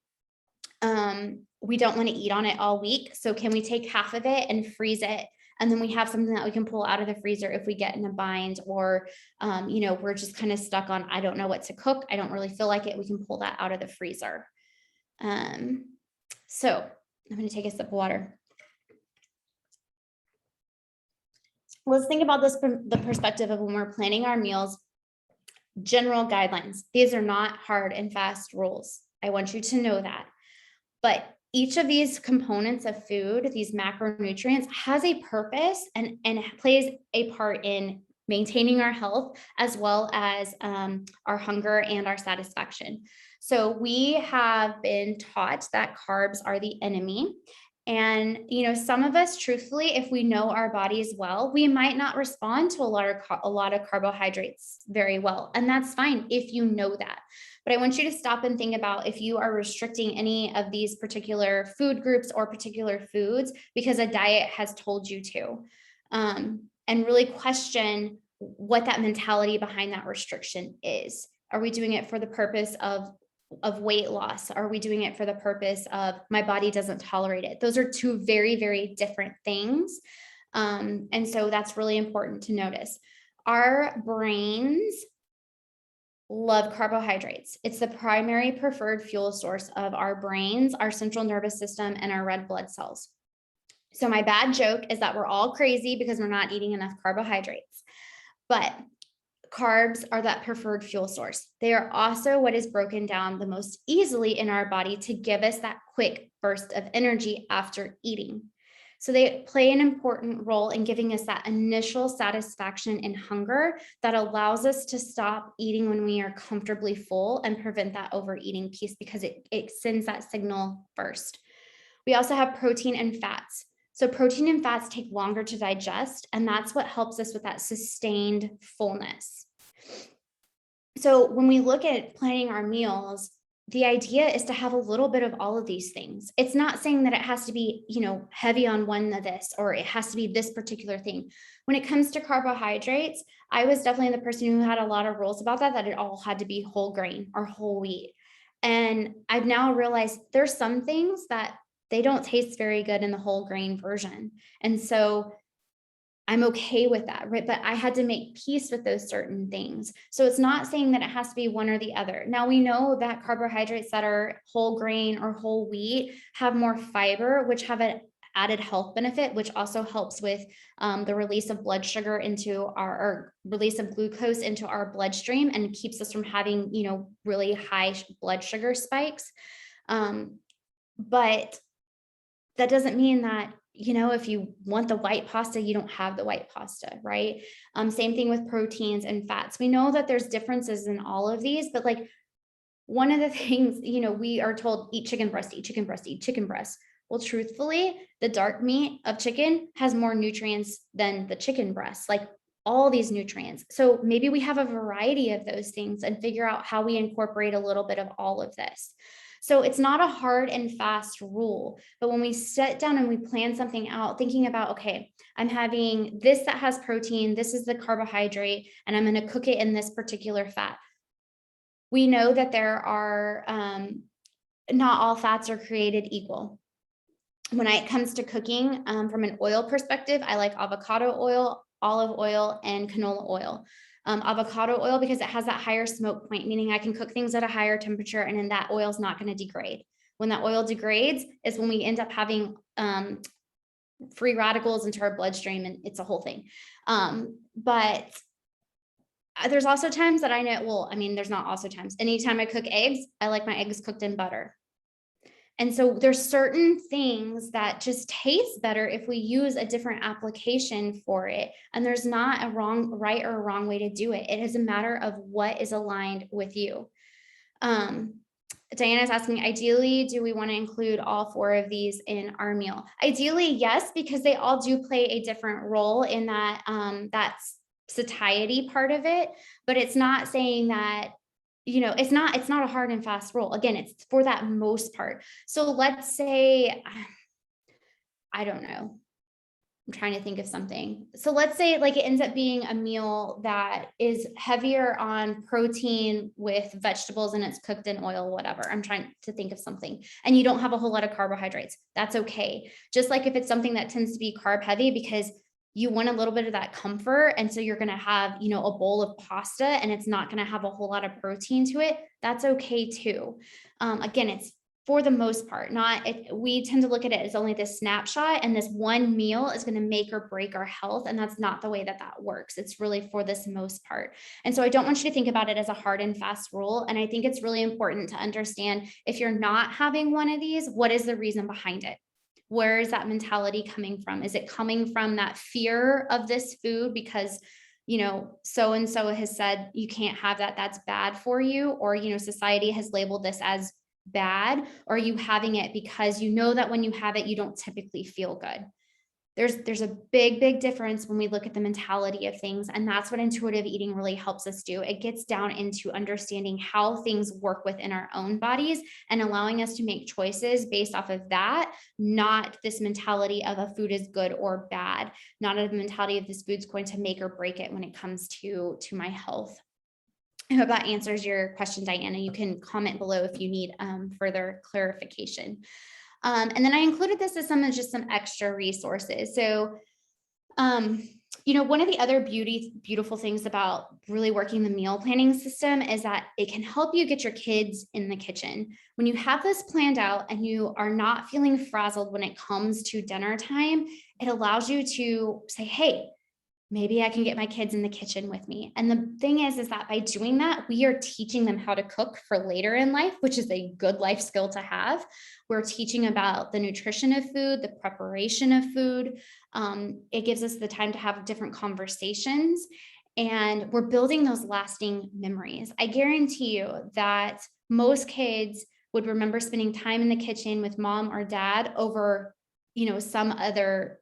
A: we don't want to eat on it all week. So can we take half of it and freeze it And then we have something that we can pull out of the freezer if we get in a bind, or, we're just kind of stuck on, I don't know what to cook, I don't really feel like it. We can pull that out of the freezer. So I'm going to take a sip of water. Let's think about this from the perspective of when we're planning our meals. General guidelines. These are not hard and fast rules. I want you to know that. But each of these components of food, these macronutrients, has a purpose and plays a part in maintaining our health, as well as our hunger and our satisfaction. So we have been taught that carbs are the enemy. And, some of us, truthfully, if we know our bodies well, we might not respond to a lot of carbohydrates very well. And that's fine if you know that. But I want you to stop and think about if you are restricting any of these particular food groups or particular foods because a diet has told you to, and really question what that mentality behind that restriction is. Are we doing it for the purpose of weight loss? Are we doing it for the purpose of my body doesn't tolerate it? Those are two very, very different things. And so that's really important to notice. Our brains love carbohydrates. It's the primary preferred fuel source of our brains, our central nervous system, and our red blood cells. So my bad joke is that we're all crazy because we're not eating enough carbohydrates. But carbs are that preferred fuel source. They are also what is broken down the most easily in our body to give us that quick burst of energy after eating. So they play an important role in giving us that initial satisfaction and hunger that allows us to stop eating when we are comfortably full and prevent that overeating piece, because it sends that signal first. We also have protein and fats. So protein and fats take longer to digest, and that's what helps us with that sustained fullness. So when we look at planning our meals, the idea is to have a little bit of all of these things. It's not saying that it has to be, heavy on one of this, or it has to be this particular thing. When it comes to carbohydrates, I was definitely the person who had a lot of rules about that it all had to be whole grain or whole wheat. And I've now realized there's some things that they don't taste very good in the whole grain version. And so I'm okay with that, right? But I had to make peace with those certain things. So it's not saying that it has to be one or the other. Now we know that carbohydrates that are whole grain or whole wheat have more fiber, which have an added health benefit, which also helps with the release of blood sugar into or release of glucose into our bloodstream, and keeps us from having, really high blood sugar spikes. But that doesn't mean that, if you want the white pasta, you don't have the white pasta, right? Same thing with proteins and fats. We know that there's differences in all of these, but like one of the things, we are told eat chicken breast, eat chicken breast, eat chicken breast. Well, truthfully, the dark meat of chicken has more nutrients than the chicken breast, like all these nutrients. So maybe we have a variety of those things and figure out how we incorporate a little bit of all of this. So it's not a hard and fast rule, but when we sit down and we plan something out, thinking about, okay, I'm having this that has protein, this is the carbohydrate, and I'm going to cook it in this particular fat. We know that there are, not all fats are created equal. When it comes to cooking, from an oil perspective, I like avocado oil, olive oil, and canola oil. Avocado oil because it has that higher smoke point, meaning I can cook things at a higher temperature and then that oil is not going to degrade. When that oil degrades is when we end up having free radicals into our bloodstream, and it's a whole thing. But there's also times that I know, there's not also times. Anytime I cook eggs, I like my eggs cooked in butter. And so there's certain things that just taste better if we use a different application for it. And there's not a right or a wrong way to do it. It is a matter of what is aligned with you. Diana's asking, ideally, do we want to include all 4 of these in our meal? Ideally, yes, because they all do play a different role in that, that's satiety part of it, but it's not saying that, it's not a hard and fast rule. Again, it's for that most part. So let's say, I don't know, I'm trying to think of something. So let's say like it ends up being a meal that is heavier on protein with vegetables and it's cooked in oil, whatever. I'm trying to think of something, and you don't have a whole lot of carbohydrates. That's okay. Just like if it's something that tends to be carb heavy because you want a little bit of that comfort. And so you're going to have, a bowl of pasta and it's not going to have a whole lot of protein to it. That's okay too. Again, it's for the most part, we tend to look at it as only this snapshot, and this one meal is going to make or break our health. And that's not the way that works. It's really for this most part. And so I don't want you to think about it as a hard and fast rule. And I think it's really important to understand, if you're not having one of these, what is the reason behind it? Where is that mentality coming from? Is it coming from that fear of this food because, so and so has said you can't have that, that's bad for you, or, society has labeled this as bad? Or are you having it because you know that when you have it, you don't typically feel good? There's a big difference when we look at the mentality of things. And that's what intuitive eating really helps us do. It gets down into understanding how things work within our own bodies and allowing us to make choices based off of that, not this mentality of a food is good or bad, not a mentality of this food's going to make or break it when it comes to my health. I hope that answers your question, Diana. You can comment below if you need further clarification. And then I included this as some extra resources. So, one of the other beautiful things about really working the meal planning system is that it can help you get your kids in the kitchen. When you have this planned out and you are not feeling frazzled when it comes to dinner time, it allows you to say, hey, maybe I can get my kids in the kitchen with me. And the thing is that by doing that, we are teaching them how to cook for later in life, which is a good life skill to have. We're teaching about the nutrition of food, the preparation of food. It gives us the time to have different conversations, and we're building those lasting memories. I guarantee you that most kids would remember spending time in the kitchen with mom or dad over, some other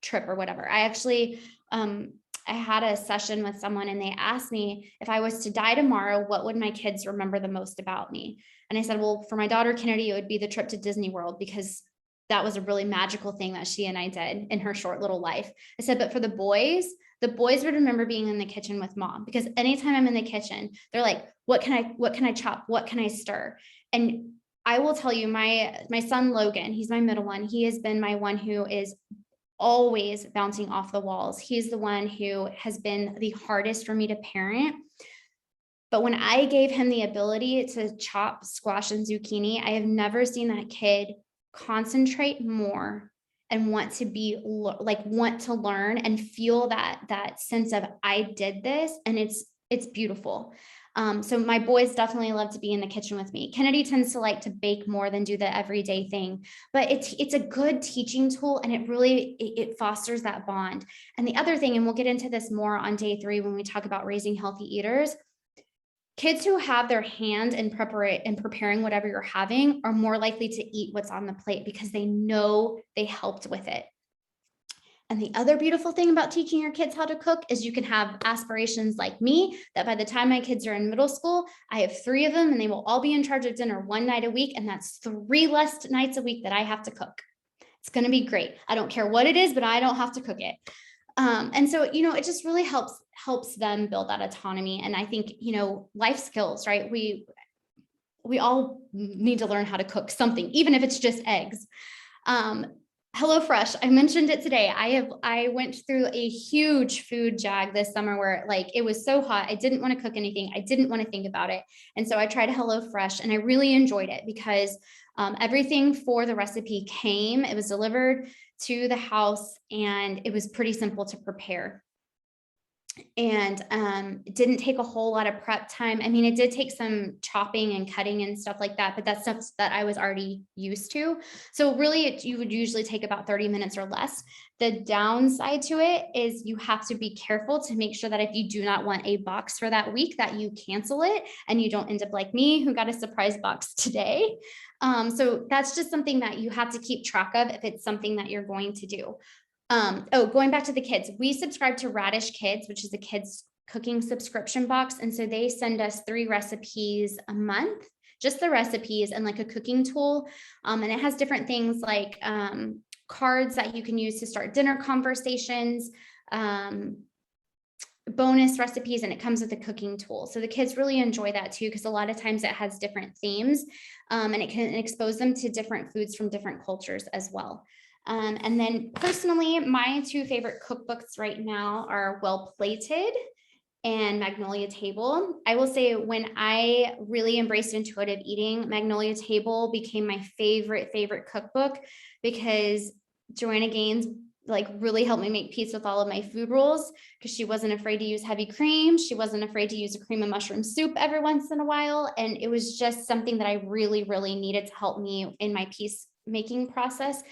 A: trip or whatever. I actually, I had a session with someone and they asked me, if I was to die tomorrow, what would my kids remember the most about me? And I said, well, for my daughter, Kennedy, it would be the trip to Disney World, because that was a really magical thing that she and I did in her short little life. I said, but for the boys would remember being in the kitchen with mom, because anytime I'm in the kitchen, they're like, what can I chop? What can I stir? And I will tell you, my son, Logan, he's my middle one. He has been my one who is always bouncing off the walls. He's the one who has been the hardest for me to parent. But when I gave him the ability to chop squash and zucchini, I have never seen that kid concentrate more and want to learn and feel that sense of, I did this, and it's beautiful. So my boys definitely love to be in the kitchen with me. Kennedy tends to like to bake more than do the everyday thing, but it's a good teaching tool, and it fosters that bond. And the other thing, and we'll get into this more on day 3 when we talk about raising healthy eaters, kids who have their hand in preparing whatever you're having are more likely to eat what's on the plate because they know they helped with it. And the other beautiful thing about teaching your kids how to cook is you can have aspirations like me, that by the time my kids are in middle school, I have 3 of them and they will all be in charge of dinner 1 night a week. And that's 3 less nights a week that I have to cook. It's going to be great. I don't care what it is, but I don't have to cook it. And so, it just really helps them build that autonomy. And I think, life skills, right? We all need to learn how to cook something, even if it's just eggs. HelloFresh, I mentioned it today. I went through a huge food jag this summer where it was so hot. I didn't want to cook anything. I didn't want to think about it. And so I tried HelloFresh and I really enjoyed it because everything for the recipe came, it was delivered to the house, and it was pretty simple to prepare. And it didn't take a whole lot of prep time. I mean, it did take some chopping and cutting and stuff like that, but that's stuff that I was already used to. So really, you would usually take about 30 minutes or less. The downside to it is you have to be careful to make sure that if you do not want a box for that week, that you cancel it and you don't end up like me, who got a surprise box today. So that's just something that you have to keep track of if it's something that you're going to do. Going back to the kids, we subscribe to Radish Kids, which is a kids cooking subscription box. And so they send us 3 recipes a month, just the recipes and a cooking tool. And it has different things like cards that you can use to start dinner conversations, bonus recipes, and it comes with a cooking tool. So the kids really enjoy that too, because a lot of times it has different themes, and it can expose them to different foods from different cultures as well. And then personally, my two favorite cookbooks right now are Well Plated and Magnolia Table. I will say when I really embraced intuitive eating, Magnolia Table became my favorite cookbook because Joanna Gaines like really helped me make peace with all of my food rules because she wasn't afraid to use heavy cream. She wasn't afraid to use a cream and mushroom soup every once in a while. And it was just something that I really, really needed to help me in my peace making process.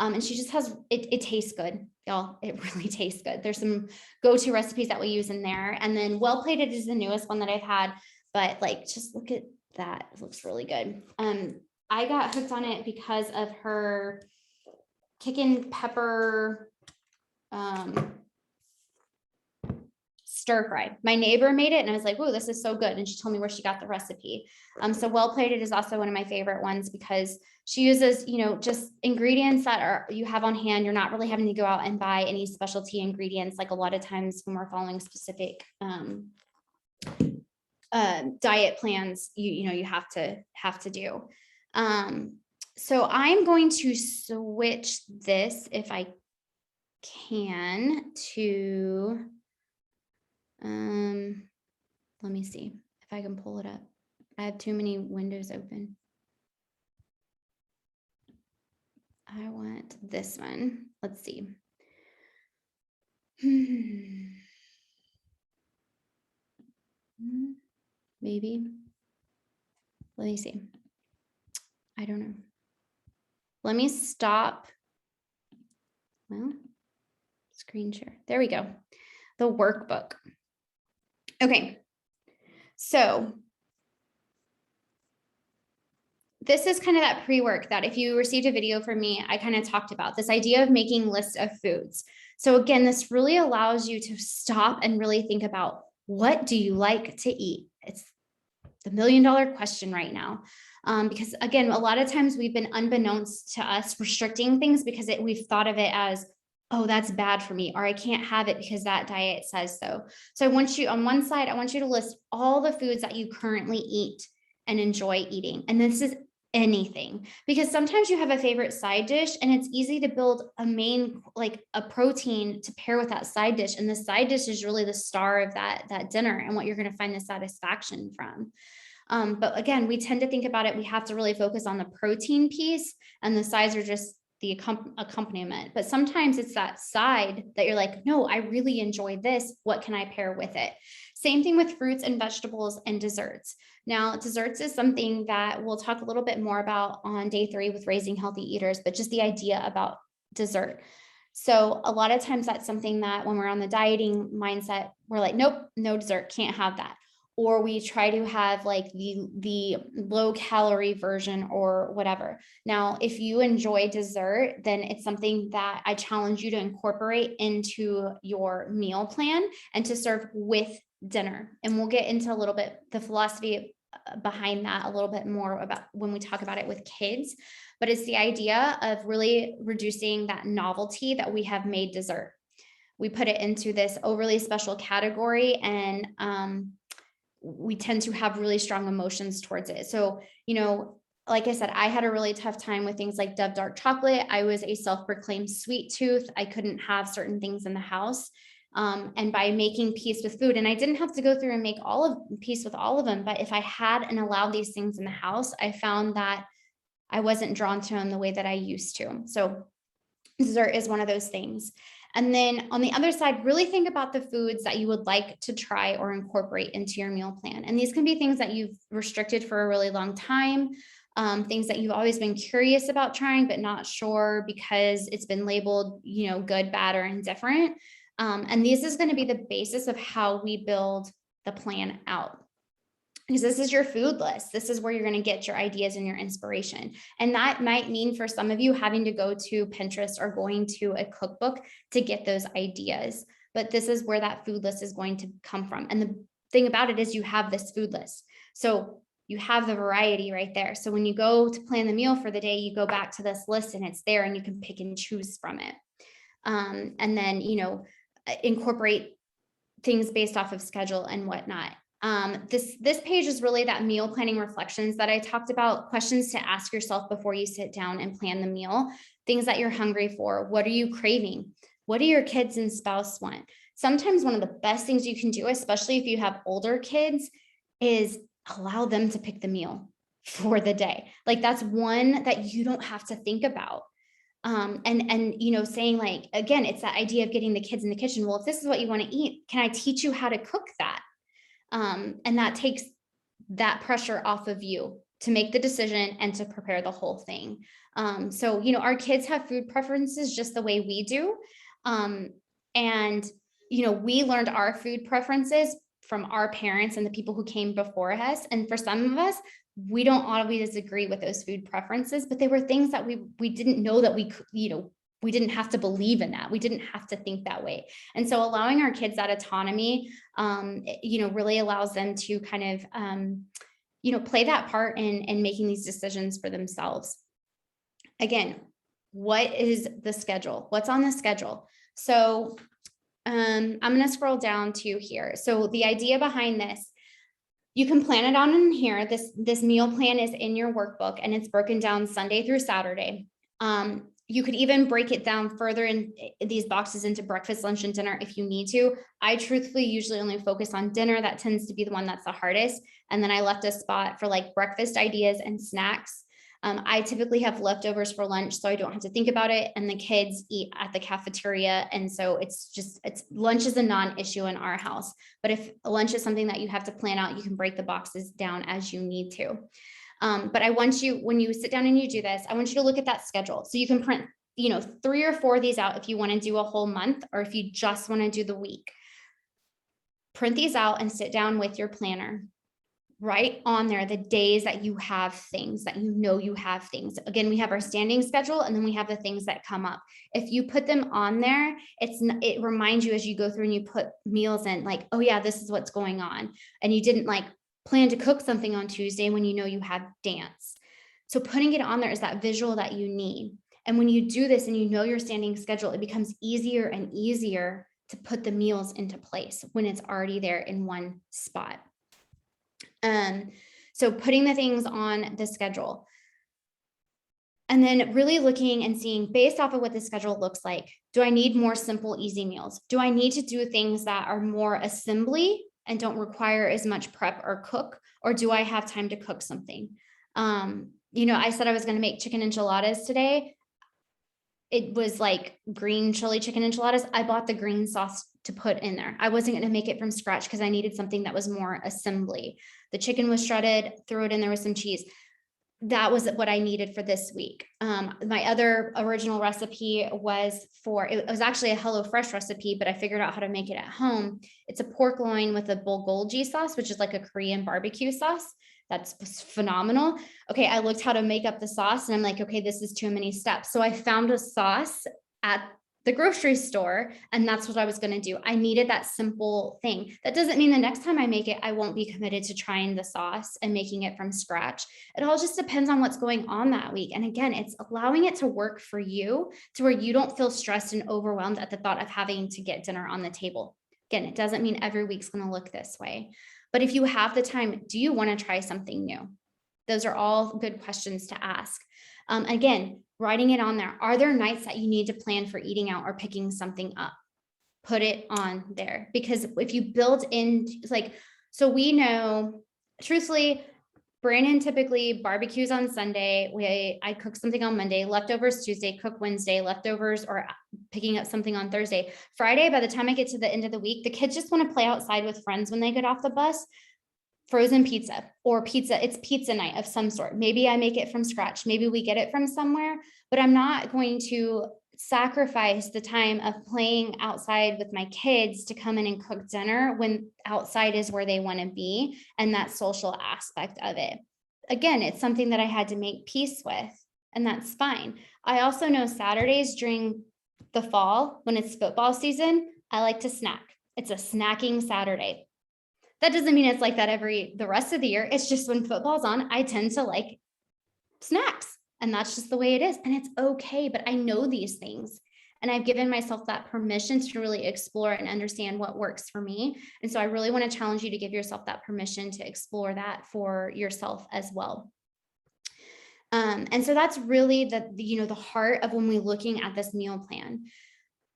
A: And she just has, it tastes good, y'all. It really tastes good. There's some go-to recipes that we use in there. And then Well Plated is the newest one that I've had, but like, just look at that. It looks really good. I got hooked on it because of her chicken pepper stir fry. My neighbor made it and I was like, oh, this is so good. And she told me where she got the recipe. So Well Plated is also one of my favorite ones because she uses, just ingredients that are you have on hand. You're not really having to go out and buy any specialty ingredients. Like a lot of times when we're following specific diet plans, you have to do. So I'm going to switch this if I can to, let me see if I can pull it up. I have too many windows open. I want this one. Let's see. Maybe. Let me see. I don't know. Let me stop. Well, screen share. There we go. The workbook. Okay. So this is kind of that pre-work that if you received a video from me, I kind of talked about this idea of making lists of foods. So again, this really allows you to stop and really think about what do you like to eat? It's the $1 million question right now. Because again, a lot of times we've been unbeknownst to us restricting things because we've thought of it as, oh, that's bad for me, or I can't have it because that diet says so. So I want you on one side, I want you to list all the foods that you currently eat and enjoy eating. And this is anything, because sometimes you have a favorite side dish and it's easy to build a main, like a protein to pair with that side dish. And the side dish is really the star of that dinner and what you're going to find the satisfaction from. But again, we tend to think about it. We have to really focus on the protein piece and the sides are just the accompaniment. But sometimes it's that side that you're like, no, I really enjoy this. What can I pair with it? Same thing with fruits and vegetables and desserts. Now, desserts is something that we'll talk a little bit more about on day 3 with Raising Healthy Eaters, but just the idea about dessert. So a lot of times that's something that when we're on the dieting mindset, we're like, nope, no dessert, can't have that. Or we try to have like the low calorie version or whatever. Now, if you enjoy dessert, then it's something that I challenge you to incorporate into your meal plan and to serve with dinner. And we'll get into a little bit the philosophy behind that a little bit more about when we talk about it with kids, but it's the idea of really reducing that novelty that we have made dessert. We put it into this overly special category and, we tend to have really strong emotions towards it. So, like I said, I had a really tough time with things like Dove dark chocolate. I was a self-proclaimed sweet tooth. I couldn't have certain things in the house. And by making peace with food, and I didn't have to go through and make peace with all of them, but if I had and allowed these things in the house, I found that I wasn't drawn to them the way that I used to. So dessert is one of those things. And then on the other side, really think about the foods that you would like to try or incorporate into your meal plan. And these can be things that you've restricted for a really long time, things that you've always been curious about trying, but not sure because it's been labeled, good, bad, or indifferent. And this is going to be the basis of how we build the plan out. Because this is your food list. This is where you're going to get your ideas and your inspiration. And that might mean for some of you having to go to Pinterest or going to a cookbook to get those ideas. But this is where that food list is going to come from. And the thing about it is you have this food list. So you have the variety right there. So when you go to plan the meal for the day, you go back to this list and it's there and you can pick and choose from it. And then, incorporate things based off of schedule and whatnot. This page is really that meal planning reflections that I talked about, questions to ask yourself before you sit down and plan the meal, things that you're hungry for. What are you craving? What do your kids and spouse want? Sometimes one of the best things you can do, especially if you have older kids, is allow them to pick the meal for the day. Like that's one that you don't have to think about. And saying like, again, it's that idea of getting the kids in the kitchen. Well, if this is what you want to eat, can I teach you how to cook that? And that takes that pressure off of you to make the decision and to prepare the whole thing. So, our kids have food preferences just the way we do. And, we learned our food preferences from our parents and the people who came before us. And for some of us, we don't always agree with those food preferences, but they were things that we didn't know that we could, we didn't have to believe in that. We didn't have to think that way. And so allowing our kids that autonomy, really allows them to kind of, play that part in making these decisions for themselves. Again, what is the schedule? What's on the schedule? So I'm going to scroll down to here. So the idea behind this, you can plan it on in here. This meal plan is in your workbook and it's broken down Sunday through Saturday. You could even break it down further in these boxes into breakfast, lunch, and dinner if you need to. I truthfully usually only focus on dinner. That tends to be the one that's the hardest. And then I left a spot for like breakfast ideas and snacks. I typically have leftovers for lunch, so I don't have to think about it. And the kids eat at the cafeteria. And so it's lunch is a non-issue in our house. But if lunch is something that you have to plan out, you can break the boxes down as you need to. But I want you, when you sit down and you do this, I want you to look at that schedule. So you can print, 3 or 4 of these out if you want to do a whole month, or if you just want to do the week. Print these out and sit down with your planner. Write on there the days that you have things, that you have things. Again, we have our standing schedule, and then we have the things that come up. If you put them on there, it reminds you as you go through and you put meals in, like, oh yeah, this is what's going on. And you didn't like plan to cook something on Tuesday when you have dance. So putting it on there is that visual that you need. And when you do this and your standing schedule, it becomes easier and easier to put the meals into place when it's already there in one spot. So putting the things on the schedule, and then really looking and seeing based off of what the schedule looks like, do I need more simple, easy meals? Do I need to do things that are more assembly and don't require as much prep or cook, or do I have time to cook something? I said I was going to make chicken enchiladas today. It was like green chili chicken enchiladas. I bought the green sauce to put in there. I wasn't going to make it from scratch because I needed something that was more assembly. The chicken was shredded, threw it in there with some cheese. That was what I needed for this week. My other original recipe it was actually a HelloFresh recipe, but I figured out how to make it at home. It's a pork loin with a bulgogi sauce, which is like a Korean barbecue sauce. That's phenomenal. Okay, I looked how to make up the sauce and I'm like, okay, this is too many steps. So I found a sauce at the grocery store, and that's what I was going to do. I needed that simple thing. That doesn't mean the next time I make it, I won't be committed to trying the sauce and making it from scratch. It all just depends on what's going on that week. And again, it's allowing it to work for you to where you don't feel stressed and overwhelmed at the thought of having to get dinner on the table. Again, it doesn't mean every week's going to look this way. But if you have the time, do you want to try something new? Those are all good questions to ask. Again, writing it on there. Are there nights that you need to plan for eating out or picking something up? Put it on there, because if you build in, so we know, truthfully, Brandon typically barbecues on Sunday. I cook something on Monday, leftovers Tuesday, cook Wednesday, leftovers or picking up something on Thursday. Friday, by the time I get to the end of the week, the kids just want to play outside with friends when they get off the bus. Frozen pizza or pizza. It's pizza night of some sort. Maybe I make it from scratch. Maybe we get it from somewhere, but I'm not going to sacrifice the time of playing outside with my kids to come in and cook dinner when outside is where they want to be and that social aspect of it. Again, it's something that I had to make peace with, and that's fine. I also know Saturdays during the fall, when it's football season, I like to snack. It's a snacking Saturday. That doesn't mean it's like that the rest of the year. It's just when football's on, I tend to like snacks, and that's just the way it is. And it's okay, but I know these things. And I've given myself that permission to really explore and understand what works for me. And so I really want to challenge you to give yourself that permission to explore that for yourself as well. And so that's really the heart of when we're looking at this meal plan.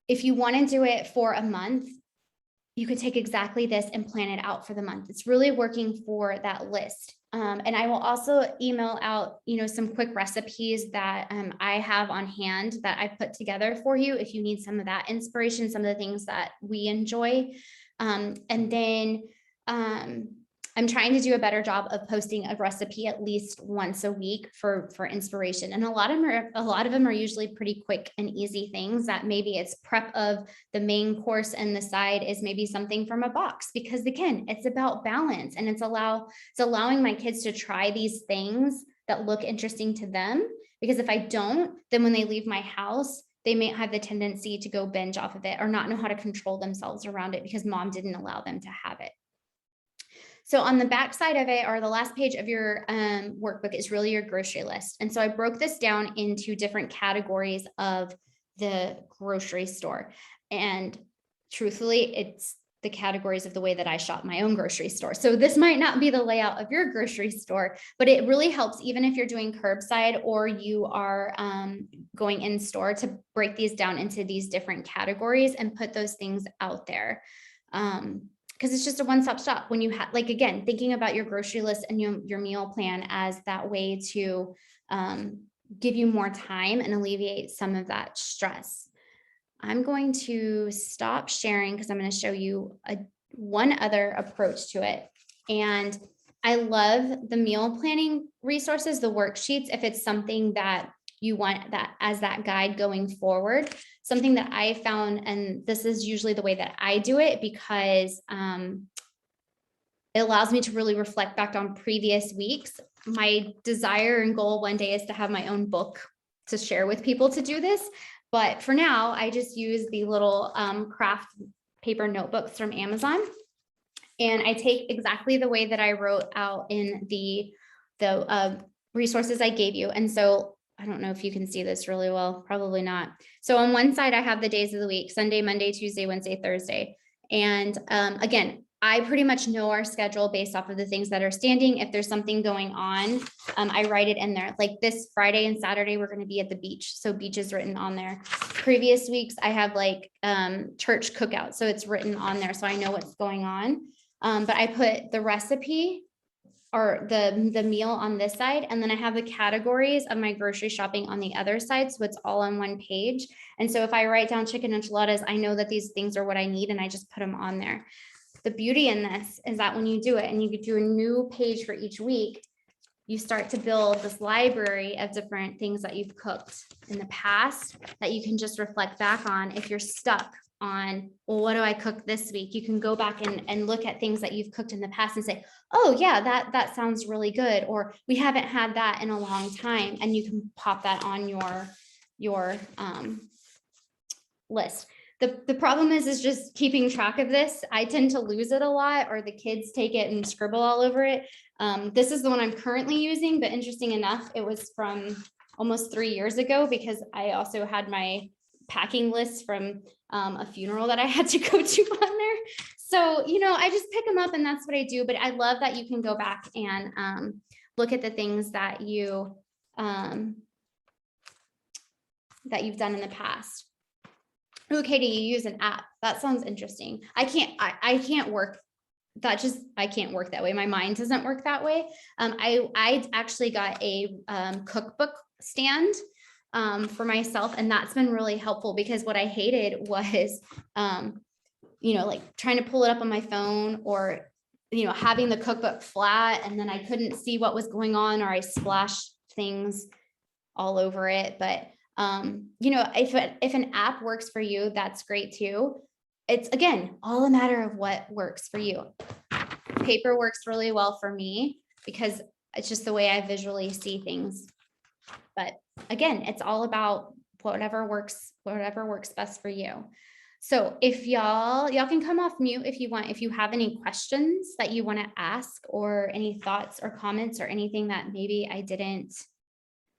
A: If you want to do it for a month, you could take exactly this and plan it out for the month. It's really working for that list. And I will also email out, some quick recipes that I have on hand that I've put together for you if you need some of that inspiration, some of the things that we enjoy. And then I'm trying to do a better job of posting a recipe at least once a week for inspiration. And a lot of them are usually pretty quick and easy things that maybe it's prep of the main course and the side is maybe something from a box, because again, it's about balance, and it's allowing my kids to try these things that look interesting to them. Because if I don't, then when they leave my house, they may have the tendency to go binge off of it or not know how to control themselves around it because mom didn't allow them to have it. So on the back side of it, or the last page of your workbook, is really your grocery list. And so I broke this down into different categories of the grocery store. And truthfully, it's the categories of the way that I shop my own grocery store. So this might not be the layout of your grocery store, but it really helps, even if you're doing curbside or you are going in store, to break these down into these different categories and put those things out there. Because it's just a one-stop shop when you have, like, again, thinking about your grocery list and your meal plan as that way to give you more time and alleviate some of that stress. I'm going to stop sharing because I'm going to show you one other approach to it. And I love the meal planning resources, the worksheets, if it's something that you want that as that guide going forward. Something that I found, and this is usually the way that I do it, because it allows me to really reflect back on previous weeks. My desire and goal one day is to have my own book to share with people to do this. But for now, I just use the little craft paper notebooks from Amazon. And I take exactly the way that I wrote out in the resources I gave you. And so I don't know if you can see this really well, probably not. So on one side, I have the days of the week: Sunday, Monday, Tuesday, Wednesday, Thursday. And again, I pretty much know our schedule based off of the things that are standing. If there's something going on, I write it in there. Like this Friday and Saturday, we're going to be at the beach. So beach is written on there. Previous weeks, I have like church cookout. So it's written on there. So I know what's going on. But I put the recipe or the meal on this side. And then I have the categories of my grocery shopping on the other side. So it's all on one page. And so if I write down chicken enchiladas, I know that these things are what I need, and I just put them on there. The beauty in this is that when you do it and you could do a new page for each week, you start to build this library of different things that you've cooked in the past that you can just reflect back on. If you're stuck on, well, what do I cook this week? You can go back and look at things that you've cooked in the past and say, oh yeah, that sounds really good. Or we haven't had that in a long time. And you can pop that on your list. The problem is just keeping track of this. I tend to lose it a lot, or the kids take it and scribble all over it. This is the one I'm currently using, but interesting enough, it was from almost 3 years ago, because I also had my packing list from a funeral that I had to go to on there. So, I just pick them up and that's what I do. But I love that you can go back and look at the things that you've done in the past. Oh, Katie, you use an app. That sounds interesting. I can't work that way. My mind doesn't work that way. I actually got a cookbook stand for myself, and that's been really helpful, because what I hated was like trying to pull it up on my phone, or having the cookbook flat and then I couldn't see what was going on, or I splashed things all over it. But if an app works for you, that's great too. It's, again, all a matter of what works for you. Paper works really well for me because it's just the way I visually see things. But again, it's all about whatever works best for you. So if y'all can come off mute if you want, if you have any questions that you want to ask, or any thoughts or comments or anything that maybe I didn't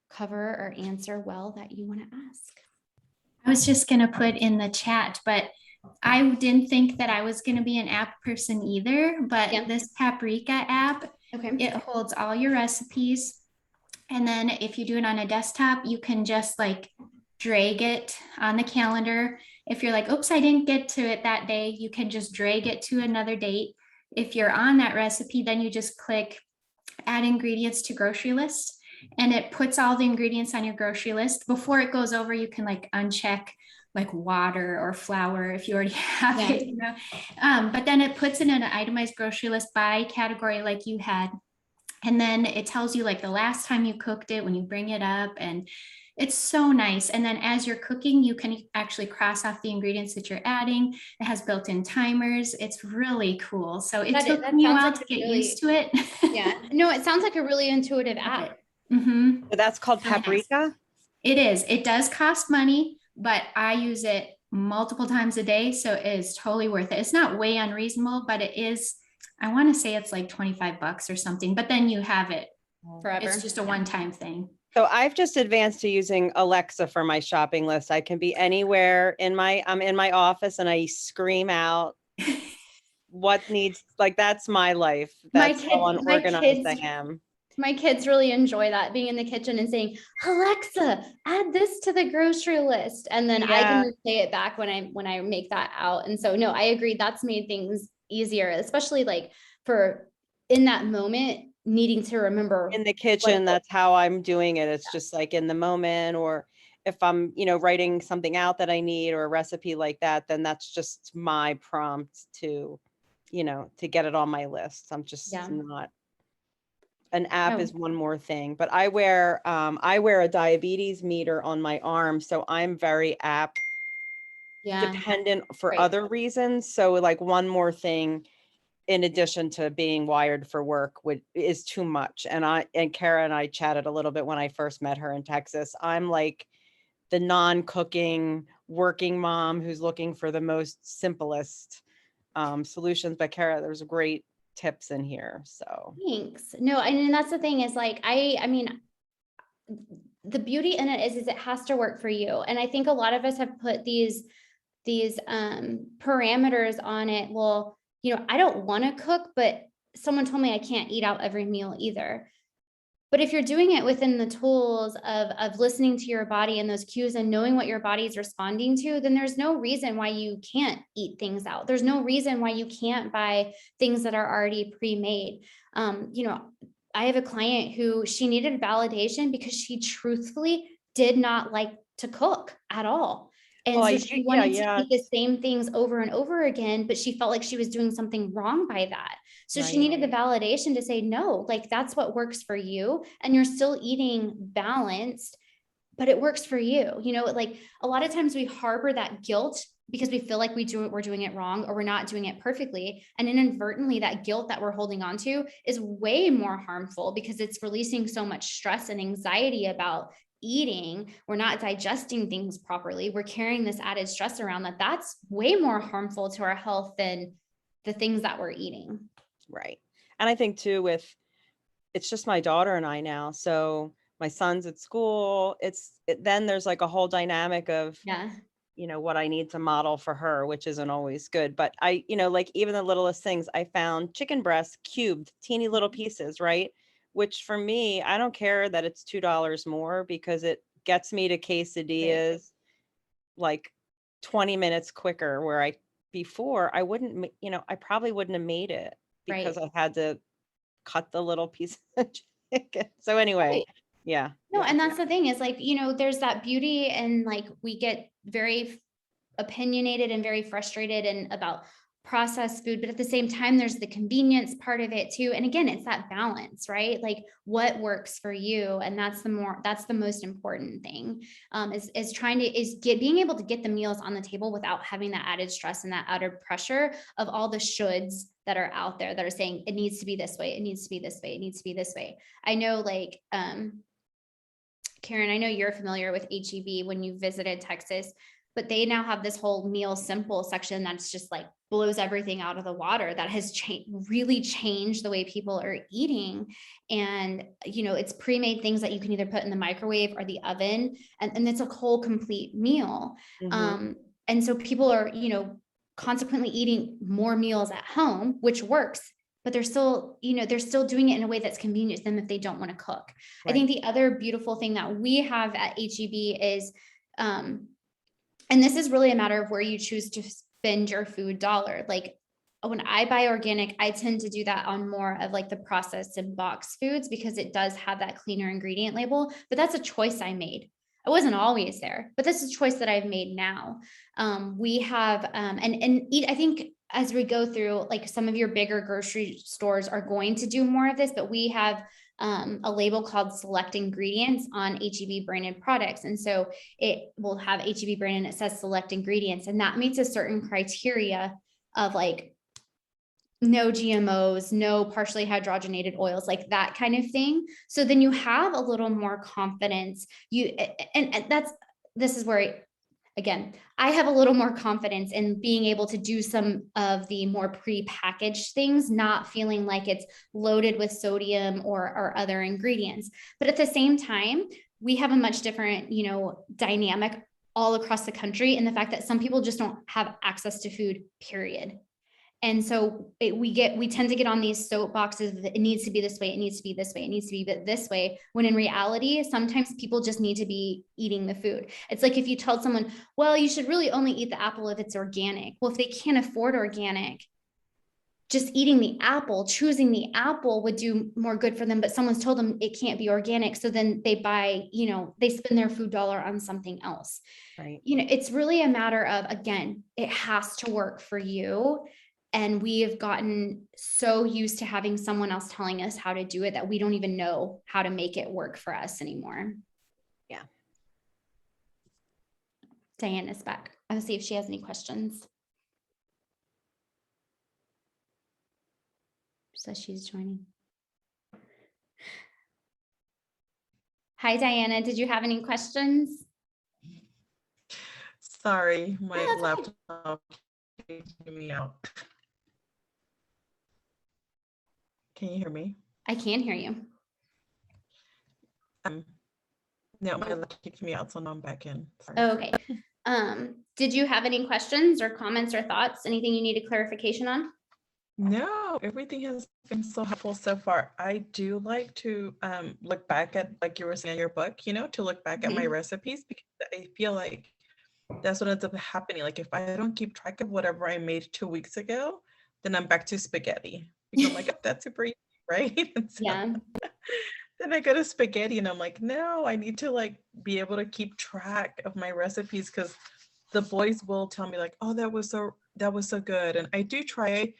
A: cover or answer well that you want to ask.
B: I was just going to put in the chat, but I didn't think that I was going to be an app person either. But
A: Yeah.
B: this paprika app,
A: Okay.
B: it holds all your recipes. And then if you do it on a desktop, you can just like drag it on the calendar. If you're like, oops, I didn't get to it that day, you can just drag it to another date. If you're on that recipe, then you just click add ingredients to grocery list, and it puts all the ingredients on your grocery list. Before it goes over, you can like uncheck like water or flour if you already have
A: Yeah.
B: it, you know. But then it puts it in an itemized grocery list by category like you had. And then it tells you like the last time you cooked it when you bring it up. And it's so nice. And then as you're cooking, you can actually cross off the ingredients that you're adding. It has built-in timers. It's really cool. So it took
A: That
B: me a
A: sounds
B: while
A: like
B: to
A: a
B: get used
A: really,
B: to it.
A: yeah. No, it sounds like a really intuitive app.
B: Mm-hmm.
C: So that's called
B: It's really nice.
C: paprika.
B: It is. It does cost money, but I use it multiple times a day. So it is totally worth it. It's not way unreasonable, but it is, I want to say it's like 25 bucks or something, but then you have it.
A: Forever.
B: It's just a one-time thing.
C: So I've just advanced to using Alexa for my shopping list. I can be anywhere I'm in my office and I scream out what needs, like, that's my life.
A: My
C: That's how
A: kids, my
C: unorganized I
A: kids,
C: am.
A: my kids really enjoy that, being in the kitchen and saying, Alexa, add this to the grocery list. And then I can
C: Yeah.
A: replay it back when I make that out. And so no, I agree. That's made things easier, especially like for in that moment, needing to remember
C: In the
A: what
C: kitchen, that's how I'm doing it. It's just like in the moment, or if I'm, writing something out that I need or a recipe like that, then that's just my prompt to get it on my list. I'm just
A: yeah.
C: not, an app
A: No.
C: is one more thing, but I wear a diabetes meter on my arm, so I'm very app
A: Yeah.
C: dependent for
A: Right.
C: other reasons. So like one more thing in addition to being wired for work is too much. And Kara and I chatted a little bit when I first met her in Texas. I'm like the non-cooking working mom who's looking for the most simplest solutions. But Kara, there's great tips in here. So
A: Thanks. No, and that's the thing is like, I mean, the beauty in it is it has to work for you. And I think a lot of us have put these parameters on it. Well, I don't want to cook, but someone told me I can't eat out every meal either. But if you're doing it within the tools of listening to your body and those cues and knowing what your body is responding to, then there's no reason why you can't eat things out. There's no reason why you can't buy things that are already pre-made. I have a client who she needed validation because she truthfully did not like to cook at all. And so she
C: yeah,
A: wanted to
C: yeah,
A: eat the same things over and over again, but she felt like she was doing something wrong by that. So she
C: right.
A: needed the validation to say, no, like that's what works for you. And you're still eating balanced, but it works for you. Like a lot of times we harbor that guilt because we feel like we're doing it wrong or we're not doing it perfectly. And inadvertently that guilt that we're holding on to is way more harmful because it's releasing so much stress and anxiety about eating. We're not digesting things properly. We're carrying this added stress around that's way more harmful to our health than the things that we're eating.
C: Right. And I think too, it's just my daughter and I now. So my son's at school. Then there's like a whole dynamic of,
A: Yeah.
C: what I need to model for her, which isn't always good. But like even the littlest things, I found chicken breast cubed, teeny little pieces, right? Which for me, I don't care that it's $2 more because it gets me to quesadillas like 20 minutes quicker, where before I wouldn't, I probably wouldn't have made it because
A: Right.
C: I had to cut the little piece of chicken. So anyway,
A: Right.
C: yeah.
A: No,
C: Yeah.
A: and that's the thing is like, there's that beauty and like we get very opinionated and very frustrated and about processed food, but at the same time there's the convenience part of it too. And again, it's that balance, right? Like what works for you, and that's the most important thing. Being able to get the meals on the table without having that added stress and that added pressure of all the shoulds that are out there that are saying it needs to be this way, it needs to be this way, it needs to be this way. I know, like, Karen, I know you're familiar with HEB when you visited Texas. but they now have this whole meal simple section that's just like blows everything out of the water, that has really changed the way people are eating. And, it's pre-made things that you can either put in the microwave or the oven, and it's a whole complete meal. And so people are, consequently eating more meals at home, which works, but they're still doing it in a way that's convenient to them if they don't want to cook. Right. I think the other beautiful thing that we have at HEB is, and this is really a matter of where you choose to spend your food dollar. Like when I buy organic, I tend to do that on more of like the processed and boxed foods, because it does have that cleaner ingredient label, but that's a choice I made. I wasn't always there, but this is a choice that I've made now. We have, I think as we go through, like some of your bigger grocery stores are going to do more of this, but we have a label called select ingredients on HEB branded products. And so it will have HEB brand and it says select ingredients, and that meets a certain criteria of like no GMOs, no partially hydrogenated oils, like that kind of thing. So then you have a little more confidence. This is where, again, I have a little more confidence in being able to do some of the more pre-packaged things, not feeling like it's loaded with sodium or other ingredients. But at the same time, we have a much different, dynamic all across the country, in the fact that some people just don't have access to food, period. And so we tend to get on these soapboxes that it needs to be this way, it needs to be this way, it needs to be this way, when in reality, sometimes people just need to be eating the food. It's like if you tell someone, well, you should really only eat the apple if it's organic. Well, if they can't afford organic, just eating the apple, choosing the apple would do more good for them, but someone's told them it can't be organic. So then they buy, they spend their food dollar on something else. Right. It's really a matter of, again, it has to work for you. And we have gotten so used to having someone else telling us how to do it that we don't even know how to make it work for us anymore. Yeah. Diana's back. I'll see if she has any questions. So she's joining. Hi, Diana. Did you have any questions?
D: Sorry, my laptop kicked me out. Can you hear me?
A: I can hear you.
D: No, my laptop kicked me out, so now I'm back in. Sorry.
A: Oh, okay. Did you have any questions or comments or thoughts? Anything you needed clarification on?
D: No, everything has been so helpful so far. I do like to look back at, like you were saying in your book, to look back at my recipes, because I feel like that's what ends up happening. Like if I don't keep track of whatever I made 2 weeks ago, then I'm back to spaghetti. Because I'm like, oh, that's super easy, right? So, yeah. Then I go to spaghetti and I'm like, no, I need to like be able to keep track of my recipes, because the boys will tell me like, oh, that was so good. And I do try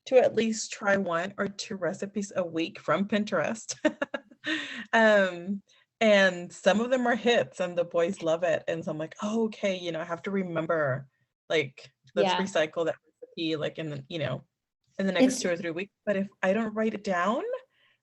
D: to at least try 1 or 2 recipes a week from Pinterest. And some of them are hits and the boys love it. And so I'm like, oh, okay, I have to remember, like, let's recycle that recipe, like in the, in the next 2 or 3 weeks. But if I don't write it down,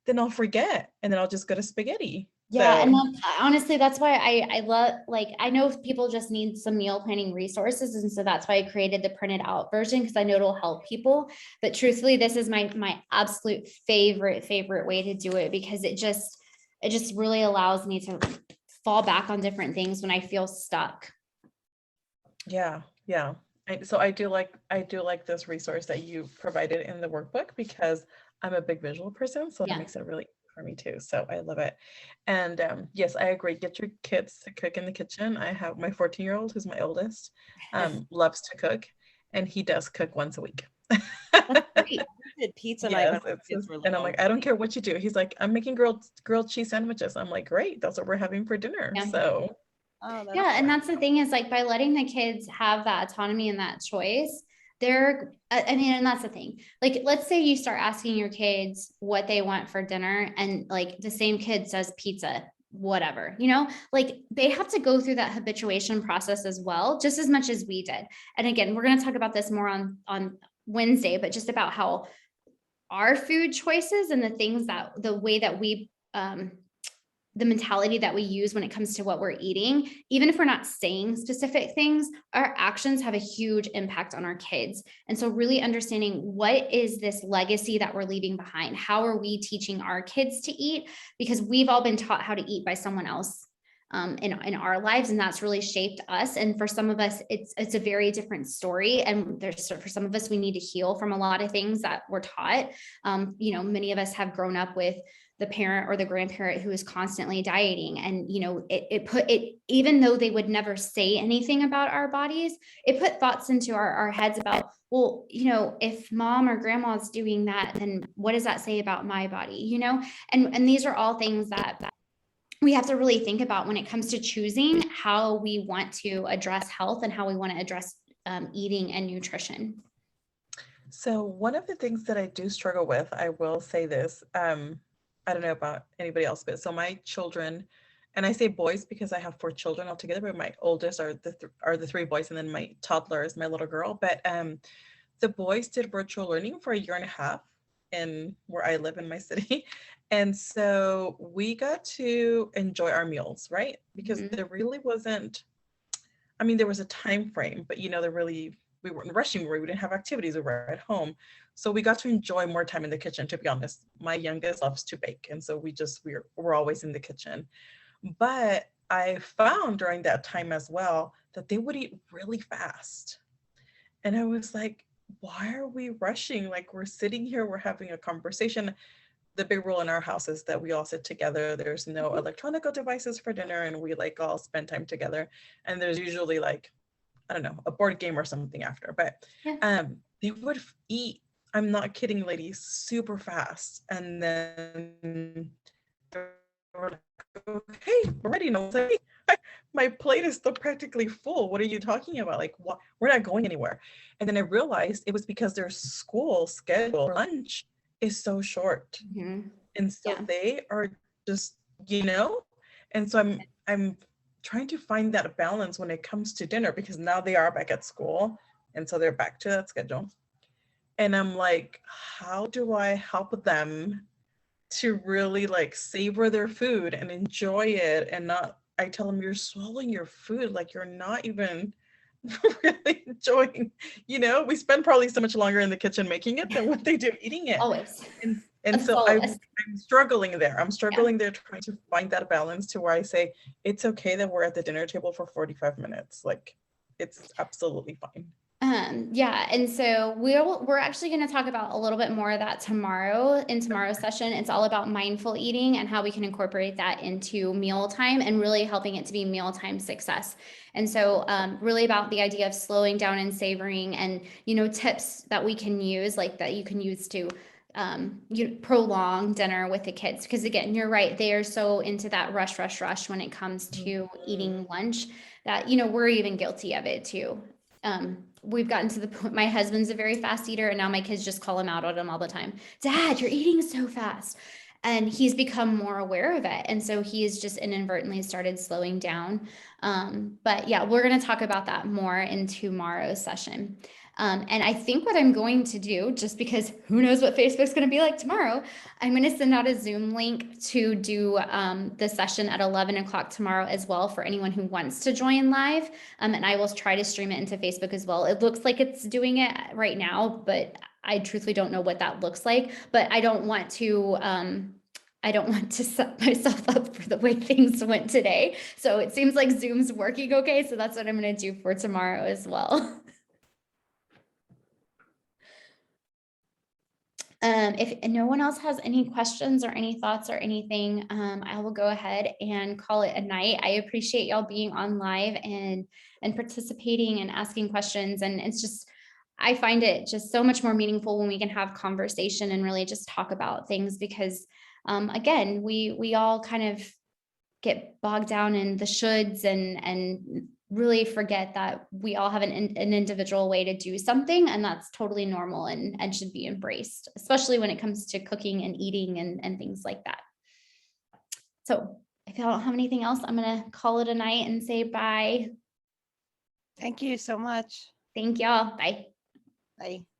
D: then I'll forget, and then I'll just go to spaghetti.
A: Yeah. So. And honestly, that's why I love, like, I know people just need some meal planning resources. And so that's why I created the printed out version, because I know it'll help people. But truthfully, this is my absolute favorite way to do it, because it just really allows me to fall back on different things when I feel stuck.
D: Yeah. Yeah. So I do like this resource that you provided in the workbook, because I'm a big visual person. So it makes it really for me too. So I love it. And yes, I agree. Get your kids to cook in the kitchen. I have my 14-year-old, who's my oldest, loves to cook, and he does cook once a week.
C: Did pizza night.
D: And I'm like, I don't care what you do. He's like, I'm making grilled cheese sandwiches. I'm like, great, that's what we're having for dinner. Yeah. So
A: and that's the thing, is like, by letting the kids have that autonomy and that choice, and that's the thing. Like, let's say you start asking your kids what they want for dinner, and like the same kid says pizza, whatever, like they have to go through that habituation process as well, just as much as we did. And again, we're going to talk about this more on Wednesday, but just about how our food choices and the way that we the mentality that we use when it comes to what we're eating, even if we're not saying specific things, our actions have a huge impact on our kids. And so really understanding what is this legacy that we're leaving behind? How are we teaching our kids to eat? Because we've all been taught how to eat by someone else in our lives, and that's really shaped us. And for some of us, it's a very different story. And for some of us, we need to heal from a lot of things that we're taught. Many of us have grown up with the parent or the grandparent who is constantly dieting, and it even though they would never say anything about our bodies, it put thoughts into our heads about, well, if mom or grandma is doing that, then what does that say about my body? And these are all things that we have to really think about when it comes to choosing how we want to address health and how we want to address eating and nutrition.
D: So one of the things that I do struggle with, I will say this, I don't know about anybody else, but so my children, and I say boys because I have 4 children altogether, but my oldest are the 3 boys, and then my toddler is my little girl. But the boys did virtual learning for 1.5 years in where I live in my city. And so we got to enjoy our meals, right? Because there really wasn't, I mean, there was a time frame, but we weren't rushing where we didn't have activities, we were at home. So we got to enjoy more time in the kitchen, to be honest. My youngest loves to bake. And so we're always in the kitchen. But I found during that time as well that they would eat really fast. And I was like, why are we rushing? Like, we're sitting here, we're having a conversation. The big rule in our house is that we all sit together. There's no electronic devices for dinner, and we all spend time together. And there's usually I don't know, a board game or something after. But they would eat, I'm not kidding, ladies, super fast. And then they were like, okay, we're ready. And I was like, my plate is still practically full. What are you talking about? Like, what? We're not going anywhere. And then I realized it was because their school schedule lunch is so short. And so they are just, and so I'm trying to find that balance when it comes to dinner, because now they are back at school. And so they're back to that schedule. And I'm like, how do I help them to really savor their food and enjoy it, and not, I tell them, you're swallowing your food, like you're not even really enjoying, we spend probably so much longer in the kitchen making it than what they do eating it.
A: Always.
D: And so I'm struggling there. I'm struggling there, trying to find that balance to where I say, it's okay that we're at the dinner table for 45 minutes. Like, it's absolutely fine.
A: And so we're actually going to talk about a little bit more of that tomorrow in tomorrow's session. It's all about mindful eating and how we can incorporate that into mealtime and really helping it to be mealtime success. And so really about the idea of slowing down and savoring, and, tips that we can use, like that you can use to prolong dinner with the kids. Because again, you're right, they are so into that rush when it comes to eating lunch that, we're even guilty of it too. We've gotten to the point, my husband's a very fast eater, and now my kids just call him out on him all the time. Dad, you're eating so fast. And he's become more aware of it. And so he's just inadvertently started slowing down. But yeah, we're going to talk about that more in tomorrow's session. And I think what I'm going to do, just because who knows what Facebook's going to be like tomorrow, I'm going to send out a Zoom link to do the session at 11 o'clock tomorrow as well for anyone who wants to join live. And I will try to stream it into Facebook as well. It looks like it's doing it right now, but I truthfully don't know what that looks like. But I don't want to set myself up for the way things went today. So it seems like Zoom's working okay. So that's what I'm going to do for tomorrow as well. If no one else has any questions or any thoughts or anything, I will go ahead and call it a night. I appreciate y'all being on live and participating and asking questions. And it's just, I find it just so much more meaningful when we can have conversation and really just talk about things, because again, we all kind of get bogged down in the shoulds and really forget that we all have an individual way to do something, and that's totally normal and should be embraced, especially when it comes to cooking and eating and things like that. So if y'all don't have anything else, I'm going to call it a night and say bye.
C: Thank you so much.
A: Thank y'all. Bye.
C: Bye.